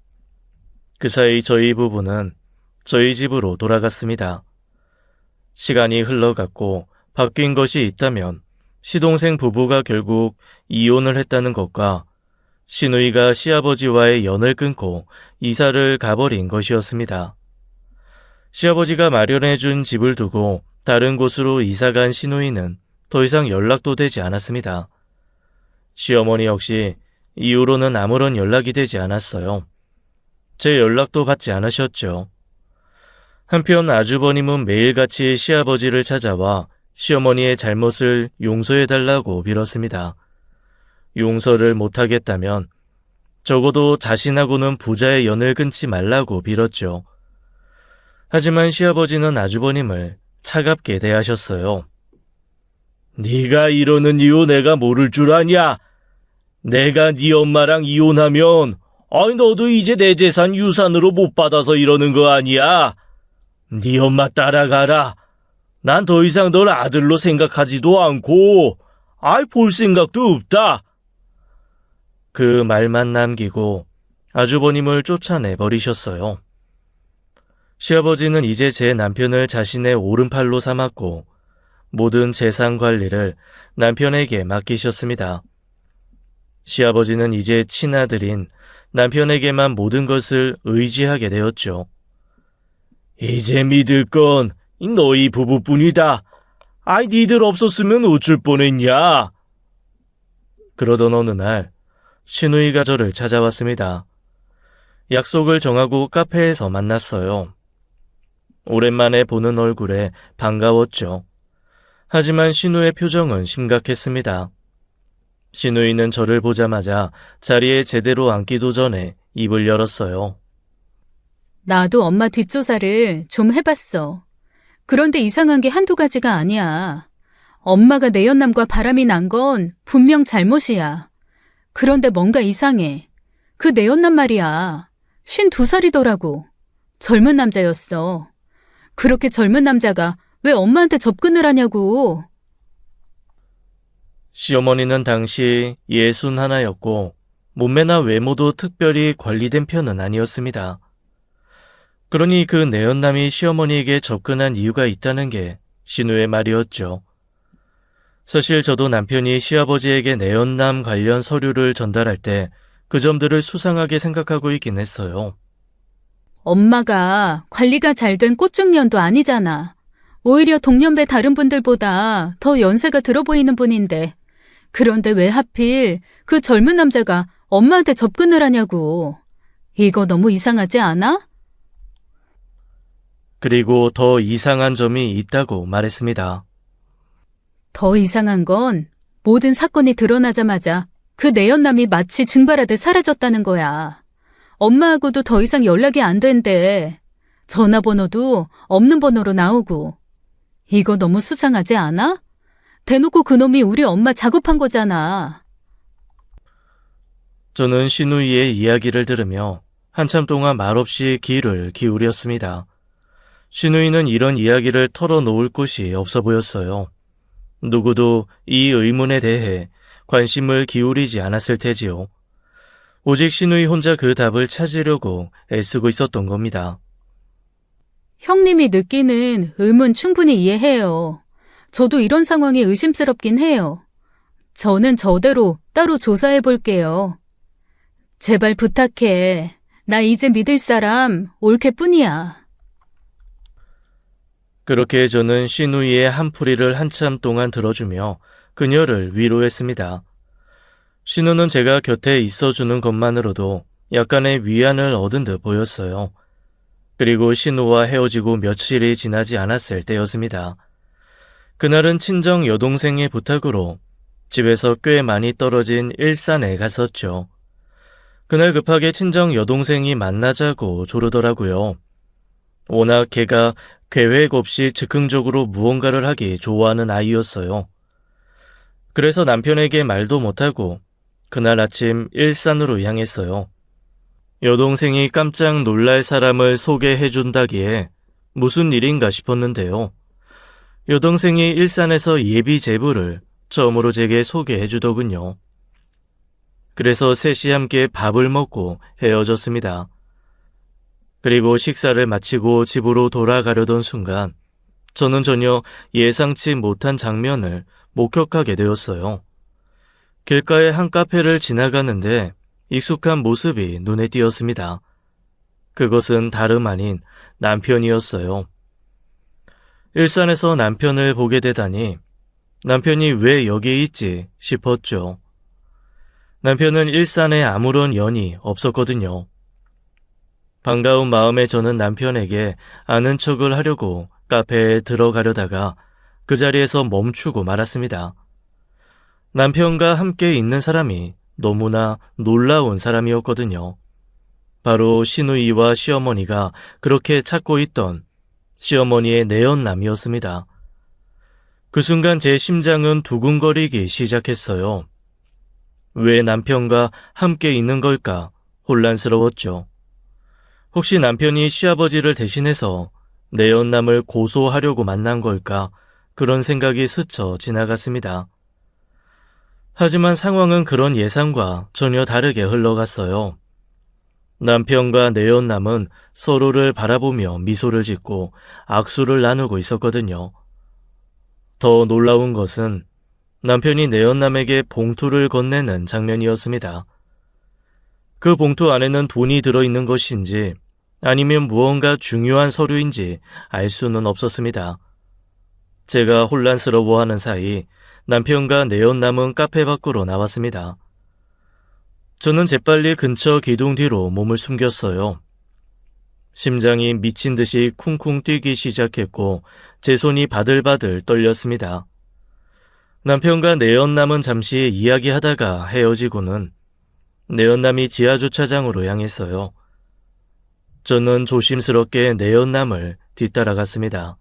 그 사이 저희 부부는 저희 집으로 돌아갔습니다. 시간이 흘러갔고 바뀐 것이 있다면 시동생 부부가 결국 이혼을 했다는 것과 시누이가 시아버지와의 연을 끊고 이사를 가버린 것이었습니다. 시아버지가 마련해준 집을 두고 다른 곳으로 이사간 시누이는 더 이상 연락도 되지 않았습니다. 시어머니 역시 이후로는 아무런 연락이 되지 않았어요. 제 연락도 받지 않으셨죠. 한편 아주버님은 매일같이 시아버지를 찾아와 시어머니의 잘못을 용서해달라고 빌었습니다. 용서를 못하겠다면 적어도 자신하고는 부자의 연을 끊지 말라고 빌었죠. 하지만 시아버지는 아주버님을 차갑게 대하셨어요. 네가 이러는 이유 내가 모를 줄 아냐? 내가 네 엄마랑 이혼하면 너도 이제 내 재산 유산으로 못 받아서 이러는 거 아니야? 네 엄마 따라가라. 난 더 이상 널 아들로 생각하지도 않고 볼 생각도 없다. 그 말만 남기고 아주버님을 쫓아내버리셨어요. 시아버지는 이제 제 남편을 자신의 오른팔로 삼았고 모든 재산 관리를 남편에게 맡기셨습니다. 시아버지는 이제 친아들인 남편에게만 모든 것을 의지하게 되었죠. 이제 믿을 건 너희 부부뿐이다. 니들 없었으면 어쩔 뻔했냐? 그러던 어느 날 시누이가 저를 찾아왔습니다. 약속을 정하고 카페에서 만났어요. 오랜만에 보는 얼굴에 반가웠죠. 하지만 시누의 표정은 심각했습니다. 시누이는 저를 보자마자 자리에 제대로 앉기도 전에 입을 열었어요. 나도 엄마 뒷조사를 좀 해봤어. 그런데 이상한 게 한두 가지가 아니야. 엄마가 내연남과 바람이 난 건 분명 잘못이야. 그런데 뭔가 이상해. 그 내연남 말이야. 52살이더라고. 젊은 남자였어. 그렇게 젊은 남자가 왜 엄마한테 접근을 하냐고. 시어머니는 당시 61였고 몸매나 외모도 특별히 관리된 편은 아니었습니다. 그러니 그 내연남이 시어머니에게 접근한 이유가 있다는 게 신우의 말이었죠. 사실 저도 남편이 시아버지에게 내연남 관련 서류를 전달할 때 그 점들을 수상하게 생각하고 있긴 했어요. 엄마가 관리가 잘 된 꽃중년도 아니잖아. 오히려 동년배 다른 분들보다 더 연세가 들어 보이는 분인데 그런데 왜 하필 그 젊은 남자가 엄마한테 접근을 하냐고. 이거 너무 이상하지 않아? 그리고 더 이상한 점이 있다고 말했습니다. 더 이상한 건 모든 사건이 드러나자마자 그 내연남이 마치 증발하듯 사라졌다는 거야. 엄마하고도 더 이상 연락이 안 된대. 전화번호도 없는 번호로 나오고. 이거 너무 수상하지 않아? 대놓고 그놈이 우리 엄마 작업한 거잖아. 저는 시누이의 이야기를 들으며 한참 동안 말없이 귀를 기울였습니다. 시누이는 이런 이야기를 털어놓을 곳이 없어 보였어요. 누구도 이 의문에 대해 관심을 기울이지 않았을 테지요. 오직 시누이 혼자 그 답을 찾으려고 애쓰고 있었던 겁니다. 형님이 느끼는 의문 충분히 이해해요. 저도 이런 상황이 의심스럽긴 해요. 저는 저대로 따로 조사해 볼게요. 제발 부탁해. 나 이제 믿을 사람 올케뿐이야. 그렇게 저는 시누이의 한풀이를 한참 동안 들어주며 그녀를 위로했습니다. 신우는 제가 곁에 있어주는 것만으로도 약간의 위안을 얻은 듯 보였어요. 그리고 신우와 헤어지고 며칠이 지나지 않았을 때였습니다. 그날은 친정 여동생의 부탁으로 집에서 꽤 많이 떨어진 일산에 갔었죠. 그날 급하게 친정 여동생이 만나자고 조르더라고요. 워낙 걔가 계획 없이 즉흥적으로 무언가를 하기 좋아하는 아이였어요. 그래서 남편에게 말도 못하고 그날 아침 일산으로 향했어요. 여동생이 깜짝 놀랄 사람을 소개해준다기에 무슨 일인가 싶었는데요. 여동생이 일산에서 예비 제부를 처음으로 제게 소개해주더군요. 그래서 셋이 함께 밥을 먹고 헤어졌습니다. 그리고 식사를 마치고 집으로 돌아가려던 순간 저는 전혀 예상치 못한 장면을 목격하게 되었어요. 길가의 한 카페를 지나가는데 익숙한 모습이 눈에 띄었습니다. 그것은 다름 아닌 남편이었어요. 일산에서 남편을 보게 되다니 남편이 왜 여기에 있지 싶었죠. 남편은 일산에 아무런 연이 없었거든요. 반가운 마음에 저는 남편에게 아는 척을 하려고 카페에 들어가려다가 그 자리에서 멈추고 말았습니다. 남편과 함께 있는 사람이 너무나 놀라운 사람이었거든요. 바로 시누이와 시어머니가 그렇게 찾고 있던 시어머니의 내연남이었습니다. 그 순간 제 심장은 두근거리기 시작했어요. 왜 남편과 함께 있는 걸까 혼란스러웠죠. 혹시 남편이 시아버지를 대신해서 내연남을 고소하려고 만난 걸까 그런 생각이 스쳐 지나갔습니다. 하지만 상황은 그런 예상과 전혀 다르게 흘러갔어요. 남편과 내연남은 서로를 바라보며 미소를 짓고 악수를 나누고 있었거든요. 더 놀라운 것은 남편이 내연남에게 봉투를 건네는 장면이었습니다. 그 봉투 안에는 돈이 들어있는 것인지 아니면 무언가 중요한 서류인지 알 수는 없었습니다. 제가 혼란스러워하는 사이 남편과 내연남은 카페 밖으로 나왔습니다. 저는 재빨리 근처 기둥 뒤로 몸을 숨겼어요. 심장이 미친 듯이 쿵쿵 뛰기 시작했고 제 손이 바들바들 떨렸습니다. 남편과 내연남은 잠시 이야기하다가 헤어지고는 내연남이 지하주차장으로 향했어요. 저는 조심스럽게 내연남을 뒤따라갔습니다.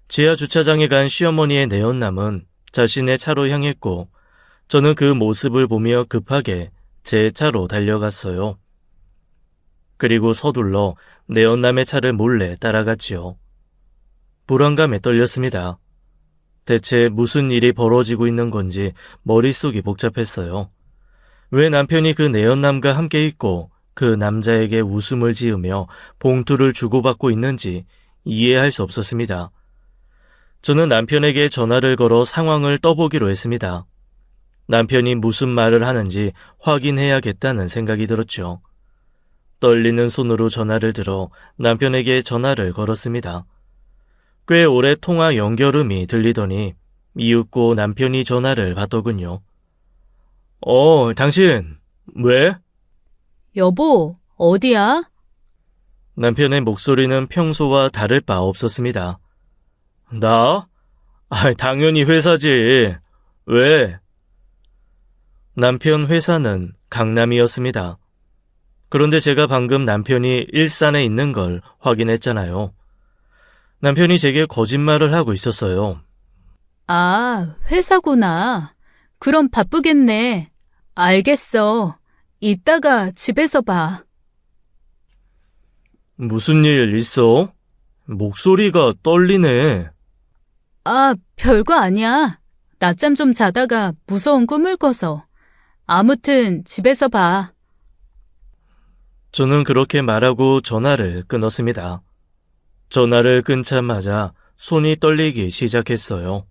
지하주차장에 간 시어머니의 내연남은 자신의 차로 향했고 저는 그 모습을 보며 급하게 제 차로 달려갔어요. 그리고 서둘러 내연남의 차를 몰래 따라갔지요. 불안감에 떨렸습니다. 대체 무슨 일이 벌어지고 있는 건지 머릿속이 복잡했어요. 왜 남편이 그 내연남과 함께 있고 그 남자에게 웃음을 지으며 봉투를 주고받고 있는지 이해할 수 없었습니다. 저는 남편에게 전화를 걸어 상황을 떠보기로 했습니다. 남편이 무슨 말을 하는지 확인해야겠다는 생각이 들었죠. 떨리는 손으로 전화를 들어 남편에게 전화를 걸었습니다. 꽤 오래 통화 연결음이 들리더니 이윽고 남편이 전화를 받더군요. 당신 왜? 여보, 어디야? 남편의 목소리는 평소와 다를 바 없었습니다. 나? 당연히 회사지. 왜? 남편 회사는 강남이었습니다. 그런데 제가 방금 남편이 일산에 있는 걸 확인했잖아요. 남편이 제게 거짓말을 하고 있었어요. 아, 회사구나. 그럼 바쁘겠네. 알겠어. 이따가 집에서 봐. 무슨 일 있어? 목소리가 떨리네. 아, 별거 아니야. 낮잠 좀 자다가 무서운 꿈을 꿔서. 아무튼 집에서 봐. 저는 그렇게 말하고 전화를 끊었습니다. 전화를 끊자마자 손이 떨리기 시작했어요.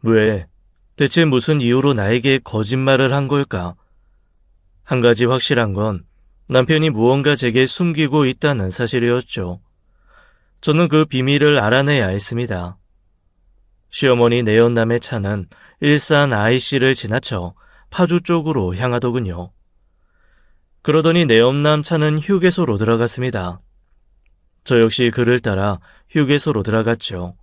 왜? 대체 무슨 이유로 나에게 거짓말을 한 걸까? 한 가지 확실한 건 남편이 무언가 제게 숨기고 있다는 사실이었죠. 저는 그 비밀을 알아내야 했습니다. 시어머니 내연남의 차는 일산 IC를 지나쳐 파주 쪽으로 향하더군요. 그러더니 내연남 차는 휴게소로 들어갔습니다. 저 역시 그를 따라 휴게소로 들어갔죠.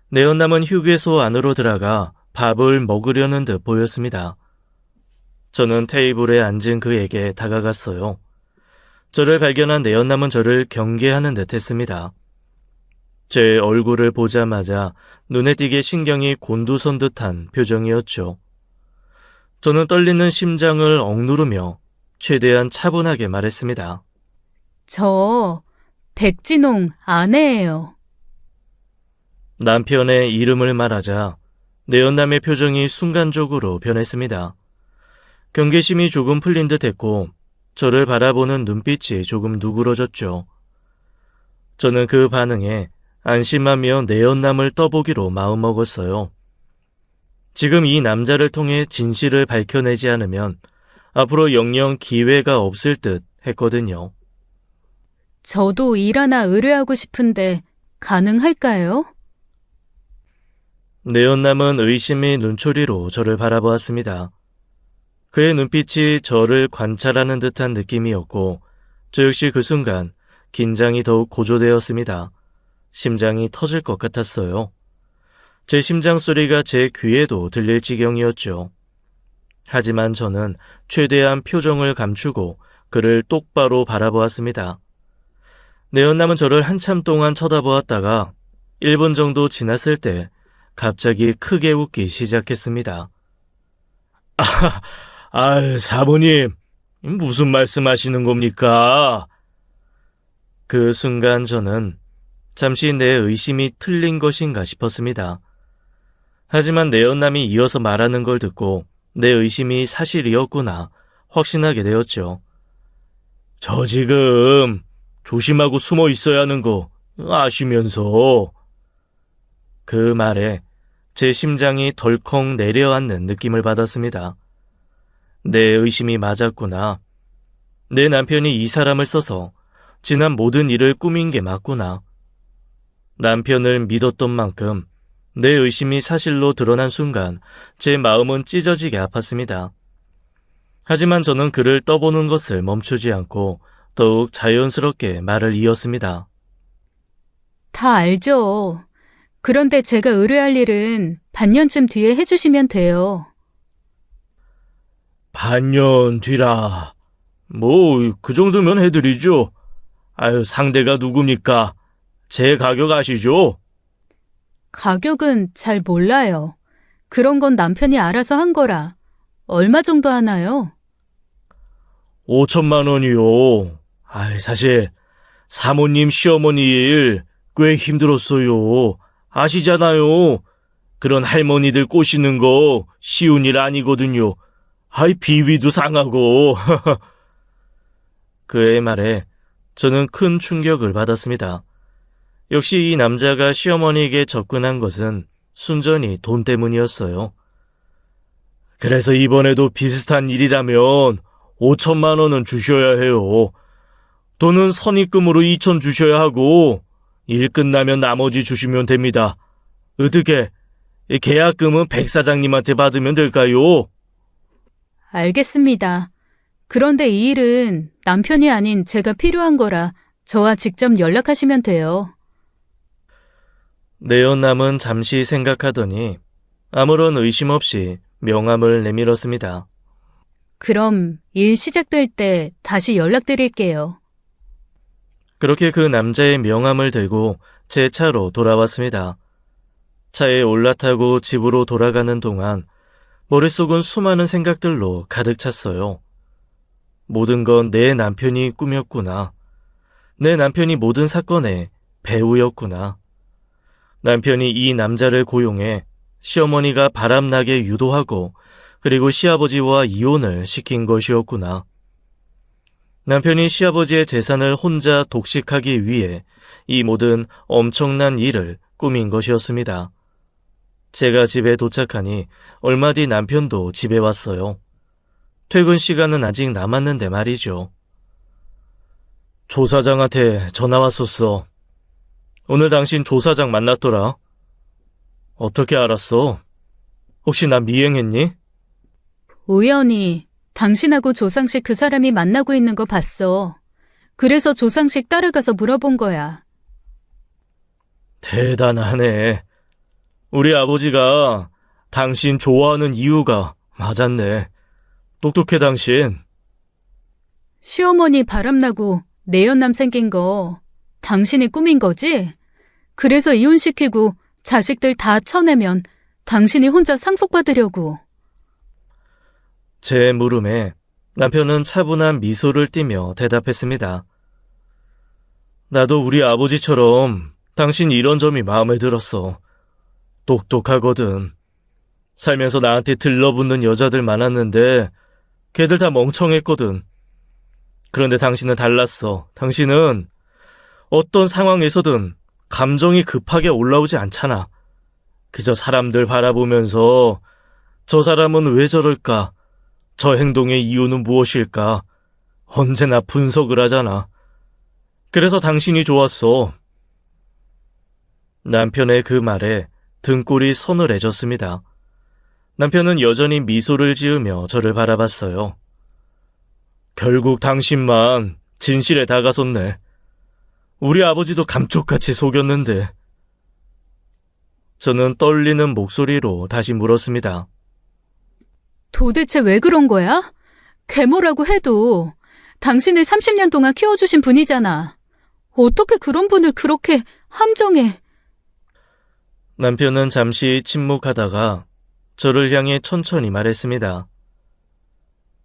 내연남은 휴게소 안으로 들어가 밥을 먹으려는 듯 보였습니다. 저는 테이블에 앉은 그에게 다가갔어요. 저를 발견한 내연남은 저를 경계하는 듯 했습니다. 제 얼굴을 보자마자 눈에 띄게 신경이 곤두선 듯한 표정이었죠. 저는 떨리는 심장을 억누르며 최대한 차분하게 말했습니다. 저 백진홍 아내예요. 남편의 이름을 말하자 내연남의 표정이 순간적으로 변했습니다. 경계심이 조금 풀린 듯 했고 저를 바라보는 눈빛이 조금 누그러졌죠. 저는 그 반응에 안심하며 내연남을 떠보기로 마음먹었어요. 지금 이 남자를 통해 진실을 밝혀내지 않으면 앞으로 영영 기회가 없을 듯 했거든요. 저도 일 하나 의뢰하고 싶은데 가능할까요? 내연남은 의심의 눈초리로 저를 바라보았습니다. 그의 눈빛이 저를 관찰하는 듯한 느낌이었고 저 역시 그 순간 긴장이 더욱 고조되었습니다. 심장이 터질 것 같았어요. 제 심장 소리가 제 귀에도 들릴 지경이었죠. 하지만 저는 최대한 표정을 감추고 그를 똑바로 바라보았습니다. 내연남은 저를 한참 동안 쳐다보았다가 1분 정도 지났을 때 갑자기 크게 웃기 시작했습니다. 사모님, 무슨 말씀하시는 겁니까? 그 순간 저는 잠시 내 의심이 틀린 것인가 싶었습니다. 하지만 내연남이 이어서 말하는 걸 듣고 내 의심이 사실이었구나 확신하게 되었죠. 저 지금 조심하고 숨어 있어야 하는 거 아시면서. 그 말에 제 심장이 덜컥 내려앉는 느낌을 받았습니다. 내 의심이 맞았구나. 내 남편이 이 사람을 써서 지난 모든 일을 꾸민 게 맞구나. 남편을 믿었던 만큼 내 의심이 사실로 드러난 순간 제 마음은 찢어지게 아팠습니다. 하지만 저는 그를 떠보는 것을 멈추지 않고 더욱 자연스럽게 말을 이었습니다. 다 알죠. 그런데 제가 의뢰할 일은 반년쯤 뒤에 해주시면 돼요. 반년 뒤라. 그 정도면 해드리죠. 상대가 누굽니까? 제 가격 아시죠? 가격은 잘 몰라요. 그런 건 남편이 알아서 한 거라. 얼마 정도 하나요? 5천만 원이요. 사실 사모님 시어머니 일 꽤 힘들었어요. 아시잖아요. 그런 할머니들 꼬시는 거 쉬운 일 아니거든요. 비위도 상하고. 그의 말에 저는 큰 충격을 받았습니다. 역시 이 남자가 시어머니에게 접근한 것은 순전히 돈 때문이었어요. 그래서 이번에도 비슷한 일이라면 5천만 원은 주셔야 해요. 돈은 선입금으로 2천 주셔야 하고 일 끝나면 나머지 주시면 됩니다. 어떻게 계약금은 백 사장님한테 받으면 될까요? 알겠습니다. 그런데 이 일은 남편이 아닌 제가 필요한 거라 저와 직접 연락하시면 돼요. 내연남은 잠시 생각하더니 아무런 의심 없이 명함을 내밀었습니다. 그럼 일 시작될 때 다시 연락드릴게요. 그렇게 그 남자의 명함을 들고 제 차로 돌아왔습니다. 차에 올라타고 집으로 돌아가는 동안 머릿속은 수많은 생각들로 가득 찼어요. 모든 건 내 남편이 꾸몄구나. 내 남편이 모든 사건의 배우였구나. 남편이 이 남자를 고용해 시어머니가 바람나게 유도하고 그리고 시아버지와 이혼을 시킨 것이었구나. 남편이 시아버지의 재산을 혼자 독식하기 위해 이 모든 엄청난 일을 꾸민 것이었습니다. 제가 집에 도착하니 얼마 뒤 남편도 집에 왔어요. 퇴근 시간은 아직 남았는데 말이죠. 조사장한테 전화 왔었어. 오늘 당신 조사장 만났더라. 어떻게 알았어? 혹시 나 미행했니? 우연히 당신하고 조상식 그 사람이 만나고 있는 거 봤어. 그래서 조상식 따라가서 물어본 거야. 대단하네. 우리 아버지가 당신 좋아하는 이유가 맞았네. 똑똑해 당신. 시어머니 바람나고 내연남 생긴 거 당신이 꾸민 거지? 그래서 이혼시키고 자식들 다 쳐내면 당신이 혼자 상속받으려고. 제 물음에 남편은 차분한 미소를 띠며 대답했습니다. 나도 우리 아버지처럼 당신 이런 점이 마음에 들었어. 똑똑하거든. 살면서 나한테 들러붙는 여자들 많았는데 걔들 다 멍청했거든. 그런데 당신은 달랐어. 당신은 어떤 상황에서든 감정이 급하게 올라오지 않잖아. 그저 사람들 바라보면서 저 사람은 왜 저럴까? 저 행동의 이유는 무엇일까? 언제나 분석을 하잖아. 그래서 당신이 좋았어. 남편의 그 말에 등골이 서늘해졌습니다. 남편은 여전히 미소를 지으며 저를 바라봤어요. 결국 당신만 진실에 다가섰네. 우리 아버지도 감쪽같이 속였는데. 저는 떨리는 목소리로 다시 물었습니다. 도대체 왜 그런 거야? 계모라고 해도 당신을 30년 동안 키워주신 분이잖아. 어떻게 그런 분을 그렇게 함정해? 남편은 잠시 침묵하다가 저를 향해 천천히 말했습니다.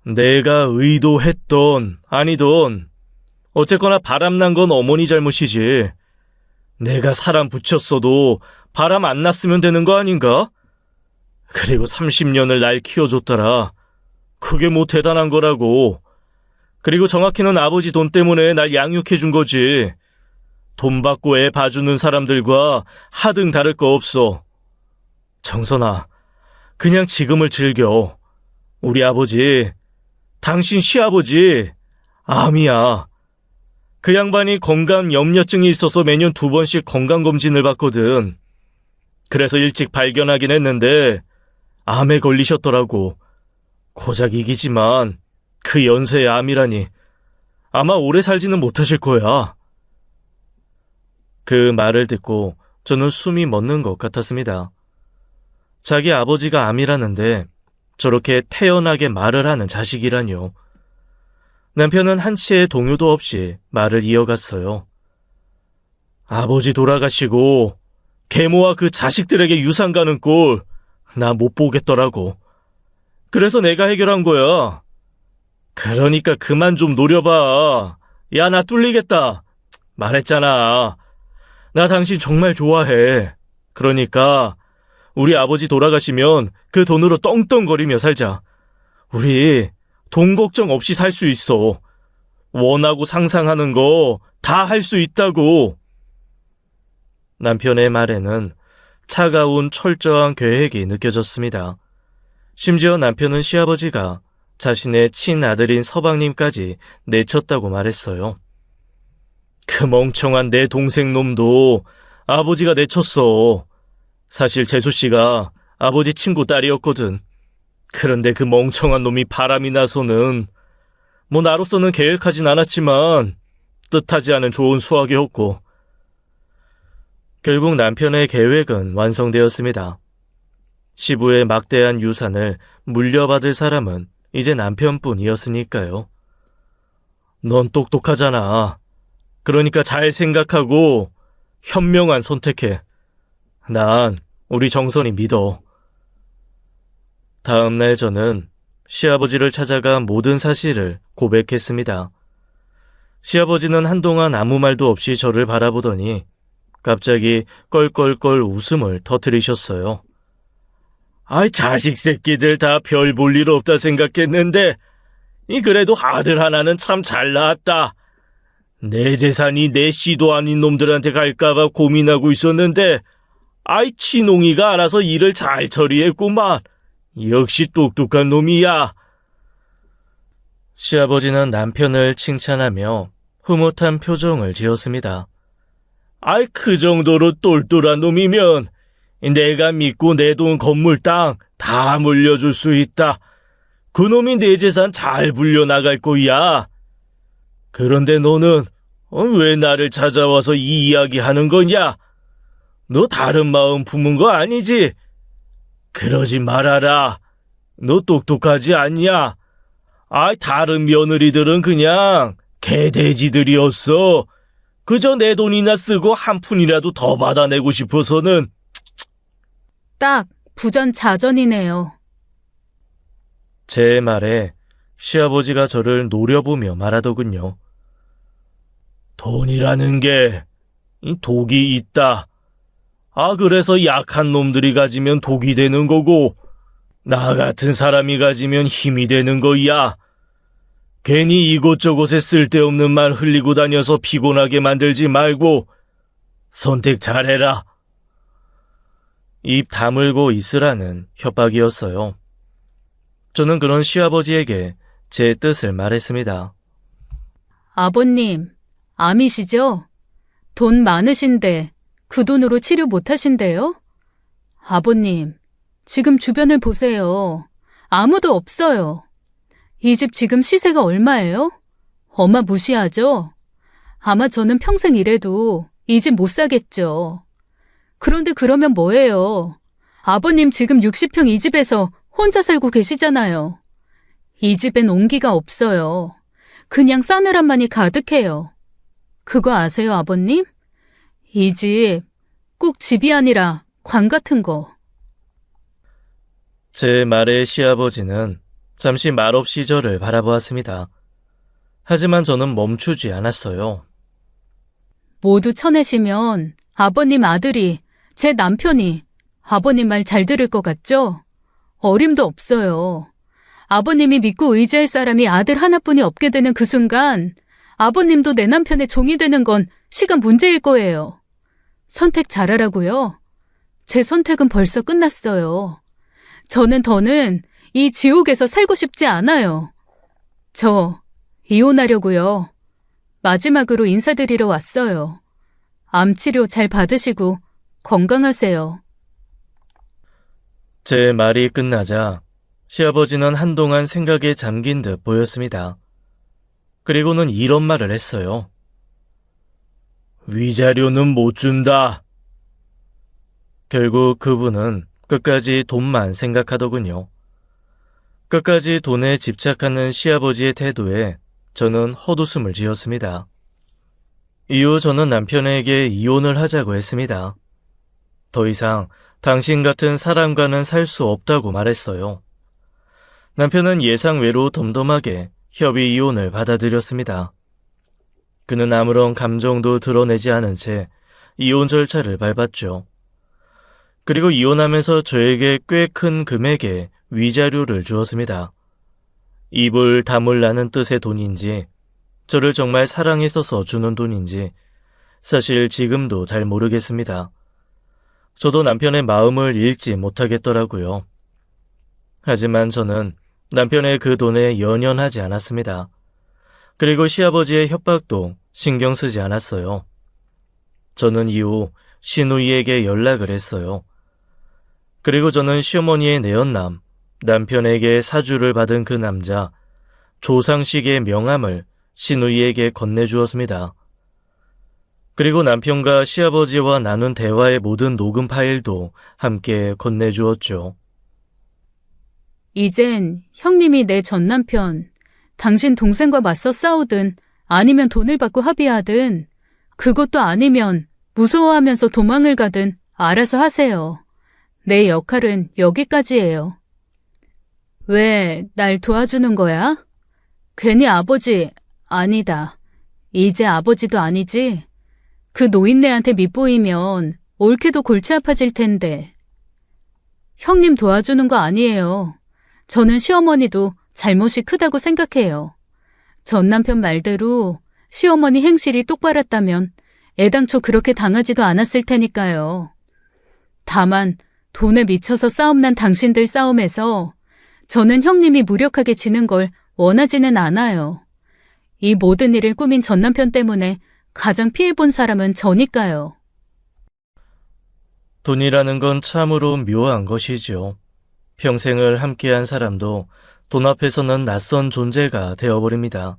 내가 의도했던 아니던 어쨌거나 바람난 건 어머니 잘못이지. 내가 사람 붙였어도 바람 안 났으면 되는 거 아닌가? 그리고 30년을 날 키워줬더라. 그게 뭐 대단한 거라고. 그리고 정확히는 아버지 돈 때문에 날 양육해준 거지. 돈 받고 애 봐주는 사람들과 하등 다를 거 없어. 정선아, 그냥 지금을 즐겨. 우리 아버지, 당신 시아버지, 암이야. 그 양반이 건강 염려증이 있어서 매년 2번씩 건강검진을 받거든. 그래서 일찍 발견하긴 했는데 암에 걸리셨더라고. 고작 이기지만 그 연세의 암이라니. 아마 오래 살지는 못하실 거야. 그 말을 듣고 저는 숨이 멎는 것 같았습니다. 자기 아버지가 암이라는데 저렇게 태연하게 말을 하는 자식이라뇨. 남편은 한치의 동요도 없이 말을 이어갔어요. 아버지 돌아가시고 계모와 그 자식들에게 유산 가는 꼴 나 못 보겠더라고. 그래서 내가 해결한 거야. 그러니까 그만 좀 노려봐. 야, 나 뚫리겠다. 말했잖아. 나 당신 정말 좋아해. 그러니까 우리 아버지 돌아가시면 그 돈으로 떵떵거리며 살자. 우리 돈 걱정 없이 살 수 있어. 원하고 상상하는 거 다 할 수 있다고. 남편의 말에는 차가운 철저한 계획이 느껴졌습니다. 심지어 남편은 시아버지가 자신의 친아들인 서방님까지 내쳤다고 말했어요. 그 멍청한 내 동생 놈도 아버지가 내쳤어. 사실 재수씨가 아버지 친구 딸이었거든. 그런데 그 멍청한 놈이 바람이 나서는 뭐 나로서는 계획하진 않았지만 뜻하지 않은 좋은 수학이었고 결국 남편의 계획은 완성되었습니다. 시부의 막대한 유산을 물려받을 사람은 이제 남편뿐이었으니까요. 넌 똑똑하잖아. 그러니까 잘 생각하고 현명한 선택해. 난 우리 정선이 믿어. 다음 날 저는 시아버지를 찾아가 모든 사실을 고백했습니다. 시아버지는 한동안 아무 말도 없이 저를 바라보더니 갑자기 껄껄껄 웃음을 터뜨리셨어요. 아이, 자식 새끼들 다 별 볼 일 없다 생각했는데 그래도 아들 하나는 참 잘 낳았다. 내 재산이 내 씨도 아닌 놈들한테 갈까봐 고민하고 있었는데 아이, 친홍이가 알아서 일을 잘 처리했구만. 역시 똑똑한 놈이야. 시아버지는 남편을 칭찬하며 흐뭇한 표정을 지었습니다. 아이, 그 정도로 똘똘한 놈이면 내가 믿고 내 돈 건물 땅 다 물려줄 수 있다. 그 놈이 내 재산 잘 불려나갈 거야. 그런데 너는 왜 나를 찾아와서 이 이야기 하는 거냐? 너 다른 마음 품은 거 아니지? 그러지 말아라. 너 똑똑하지 않냐? 아, 다른 며느리들은 그냥 개돼지들이었어. 그저 내 돈이나 쓰고 한 푼이라도 더 받아내고 싶어서는. 딱 부전자전이네요. 제 말에 시아버지가 저를 노려보며 말하더군요. 돈이라는 게 독이 있다. 아, 그래서 약한 놈들이 가지면 독이 되는 거고 나 같은 사람이 가지면 힘이 되는 거야. 괜히 이곳저곳에 쓸데없는 말 흘리고 다녀서 피곤하게 만들지 말고 선택 잘해라. 입 다물고 있으라는 협박이었어요. 저는 그런 시아버지에게 제 뜻을 말했습니다. 아버님, 암이시죠? 돈 많으신데 그 돈으로 치료 못 하신대요? 아버님, 지금 주변을 보세요. 아무도 없어요. 이 집 지금 시세가 얼마예요? 엄마 무시하죠? 아마 저는 평생 일해도 이 집 못 사겠죠. 그런데 그러면 뭐예요? 아버님 지금 60평 이 집에서 혼자 살고 계시잖아요. 이 집엔 온기가 없어요. 그냥 싸늘함만이 가득해요. 그거 아세요, 아버님? 이 집 꼭 집이 아니라 관 같은 거. 제 말에 시아버지는 잠시 말없이 저를 바라보았습니다. 하지만 저는 멈추지 않았어요. 모두 쳐내시면 아버님 아들이, 제 남편이 아버님 말 잘 들을 것 같죠? 어림도 없어요. 아버님이 믿고 의지할 사람이 아들 하나뿐이 없게 되는 그 순간 아버님도 내 남편의 종이 되는 건 시간 문제일 거예요. 선택 잘하라고요. 제 선택은 벌써 끝났어요. 저는 더는 이 지옥에서 살고 싶지 않아요. 저 이혼하려고요. 마지막으로 인사드리러 왔어요. 암 치료 잘 받으시고 건강하세요. 제 말이 끝나자 시아버지는 한동안 생각에 잠긴 듯 보였습니다. 그리고는 이런 말을 했어요. 위자료는 못 준다. 결국 그분은 끝까지 돈만 생각하더군요. 끝까지 돈에 집착하는 시아버지의 태도에 저는 헛웃음을 지었습니다. 이후 저는 남편에게 이혼을 하자고 했습니다. 더 이상 당신 같은 사람과는 살 수 없다고 말했어요. 남편은 예상 외로 덤덤하게 협의 이혼을 받아들였습니다. 그는 아무런 감정도 드러내지 않은 채 이혼 절차를 밟았죠. 그리고 이혼하면서 저에게 꽤 큰 금액의 위자료를 주었습니다. 입을 다물라는 뜻의 돈인지, 저를 정말 사랑했어서 주는 돈인지 사실 지금도 잘 모르겠습니다. 저도 남편의 마음을 읽지 못하겠더라고요. 하지만 저는 남편의 그 돈에 연연하지 않았습니다. 그리고 시아버지의 협박도 신경 쓰지 않았어요. 저는 이후 시누이에게 연락을 했어요. 그리고 저는 시어머니의 내연남, 남편에게 사주를 받은 그 남자, 조상식의 명함을 시누이에게 건네주었습니다. 그리고 남편과 시아버지와 나눈 대화의 모든 녹음 파일도 함께 건네주었죠. 이젠 형님이 내 전 남편, 당신 동생과 맞서 싸우든 아니면 돈을 받고 합의하든 그것도 아니면 무서워하면서 도망을 가든 알아서 하세요. 내 역할은 여기까지예요. 왜 날 도와주는 거야? 괜히 아버지, 아니다. 이제 아버지도 아니지. 그 노인네한테 밉보이면 옳게도 골치 아파질 텐데. 형님 도와주는 거 아니에요. 저는 시어머니도 잘못이 크다고 생각해요. 전 남편 말대로 시어머니 행실이 똑바랐다면 애당초 그렇게 당하지도 않았을 테니까요. 다만 돈에 미쳐서 싸움난 당신들 싸움에서 저는 형님이 무력하게 지는 걸 원하지는 않아요. 이 모든 일을 꾸민 전 남편 때문에 가장 피해본 사람은 저니까요. 돈이라는 건 참으로 묘한 것이죠. 평생을 함께한 사람도 돈 앞에서는 낯선 존재가 되어버립니다.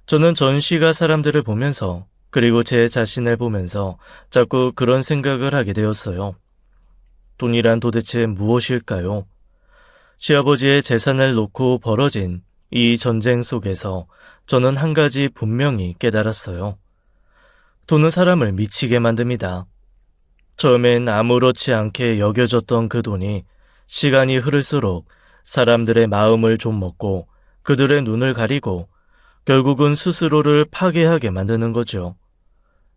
저는 전시가 사람들을 보면서 그리고 제 자신을 보면서 자꾸 그런 생각을 하게 되었어요. 돈이란 도대체 무엇일까요? 시아버지의 재산을 놓고 벌어진 이 전쟁 속에서 저는 한 가지 분명히 깨달았어요. 돈은 사람을 미치게 만듭니다. 처음엔 아무렇지 않게 여겨졌던 그 돈이 시간이 흐를수록 사람들의 마음을 좀먹고 그들의 눈을 가리고 결국은 스스로를 파괴하게 만드는 거죠.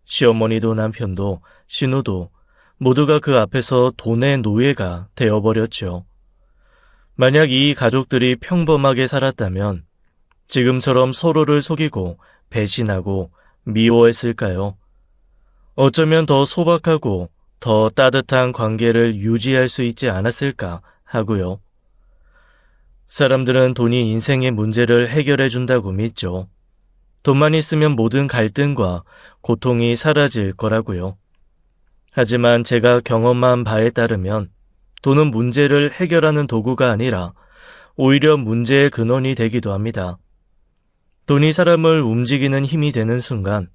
시어머니도 남편도 신우도 모두가 그 앞에서 돈의 노예가 되어버렸죠. 만약 이 가족들이 평범하게 살았다면 지금처럼 서로를 속이고 배신하고 미워했을까요? 어쩌면 더 소박하고 더 따뜻한 관계를 유지할 수 있지 않았을까 하고요. 사람들은 돈이 인생의 문제를 해결해 준다고 믿죠. 돈만 있으면 모든 갈등과 고통이 사라질 거라고요. 하지만 제가 경험한 바에 따르면 돈은 문제를 해결하는 도구가 아니라 오히려 문제의 근원이 되기도 합니다. 돈이 사람을 움직이는 힘이 되는 순간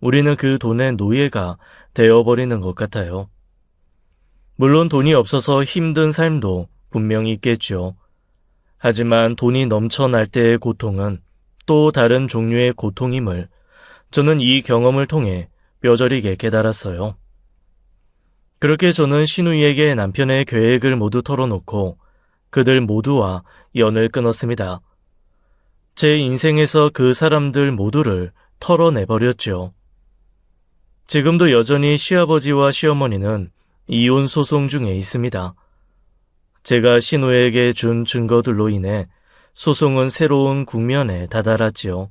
우리는 그 돈의 노예가 되어버리는 것 같아요. 물론 돈이 없어서 힘든 삶도 분명히 있겠죠. 하지만 돈이 넘쳐날 때의 고통은 또 다른 종류의 고통임을 저는 이 경험을 통해 뼈저리게 깨달았어요. 그렇게 저는 신우이에게 남편의 계획을 모두 털어놓고 그들 모두와 연을 끊었습니다. 제 인생에서 그 사람들 모두를 털어내버렸죠. 지금도 여전히 시아버지와 시어머니는 이혼 소송 중에 있습니다. 제가 신우에게 준 증거들로 인해 소송은 새로운 국면에 다다랐지요.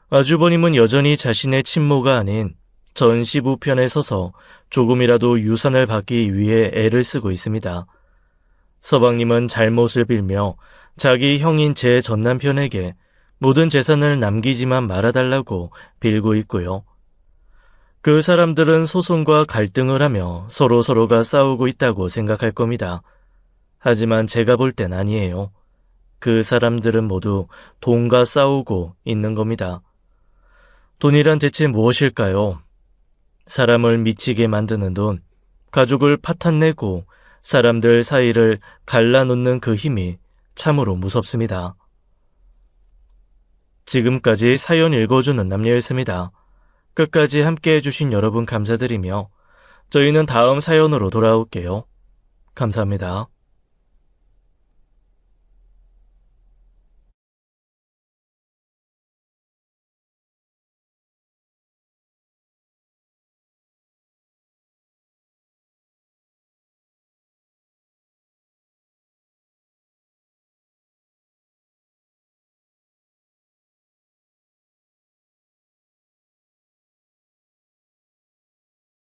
아주버님은 여전히 자신의 친모가 아닌 전 시부 편에 서서 조금이라도 유산을 받기 위해 애를 쓰고 있습니다. 서방님은 잘못을 빌며 자기 형인 제 전남편에게 모든 재산을 남기지만 말아달라고 빌고 있고요. 그 사람들은 소송과 갈등을 하며 서로가 싸우고 있다고 생각할 겁니다. 하지만 제가 볼 땐 아니에요. 그 사람들은 모두 돈과 싸우고 있는 겁니다. 돈이란 대체 무엇일까요? 사람을 미치게 만드는 돈, 가족을 파탄내고 사람들 사이를 갈라놓는 그 힘이 참으로 무섭습니다. 지금까지 사연 읽어주는 남녀였습니다. 끝까지 함께 해주신 여러분 감사드리며 저희는 다음 사연으로 돌아올게요. 감사합니다.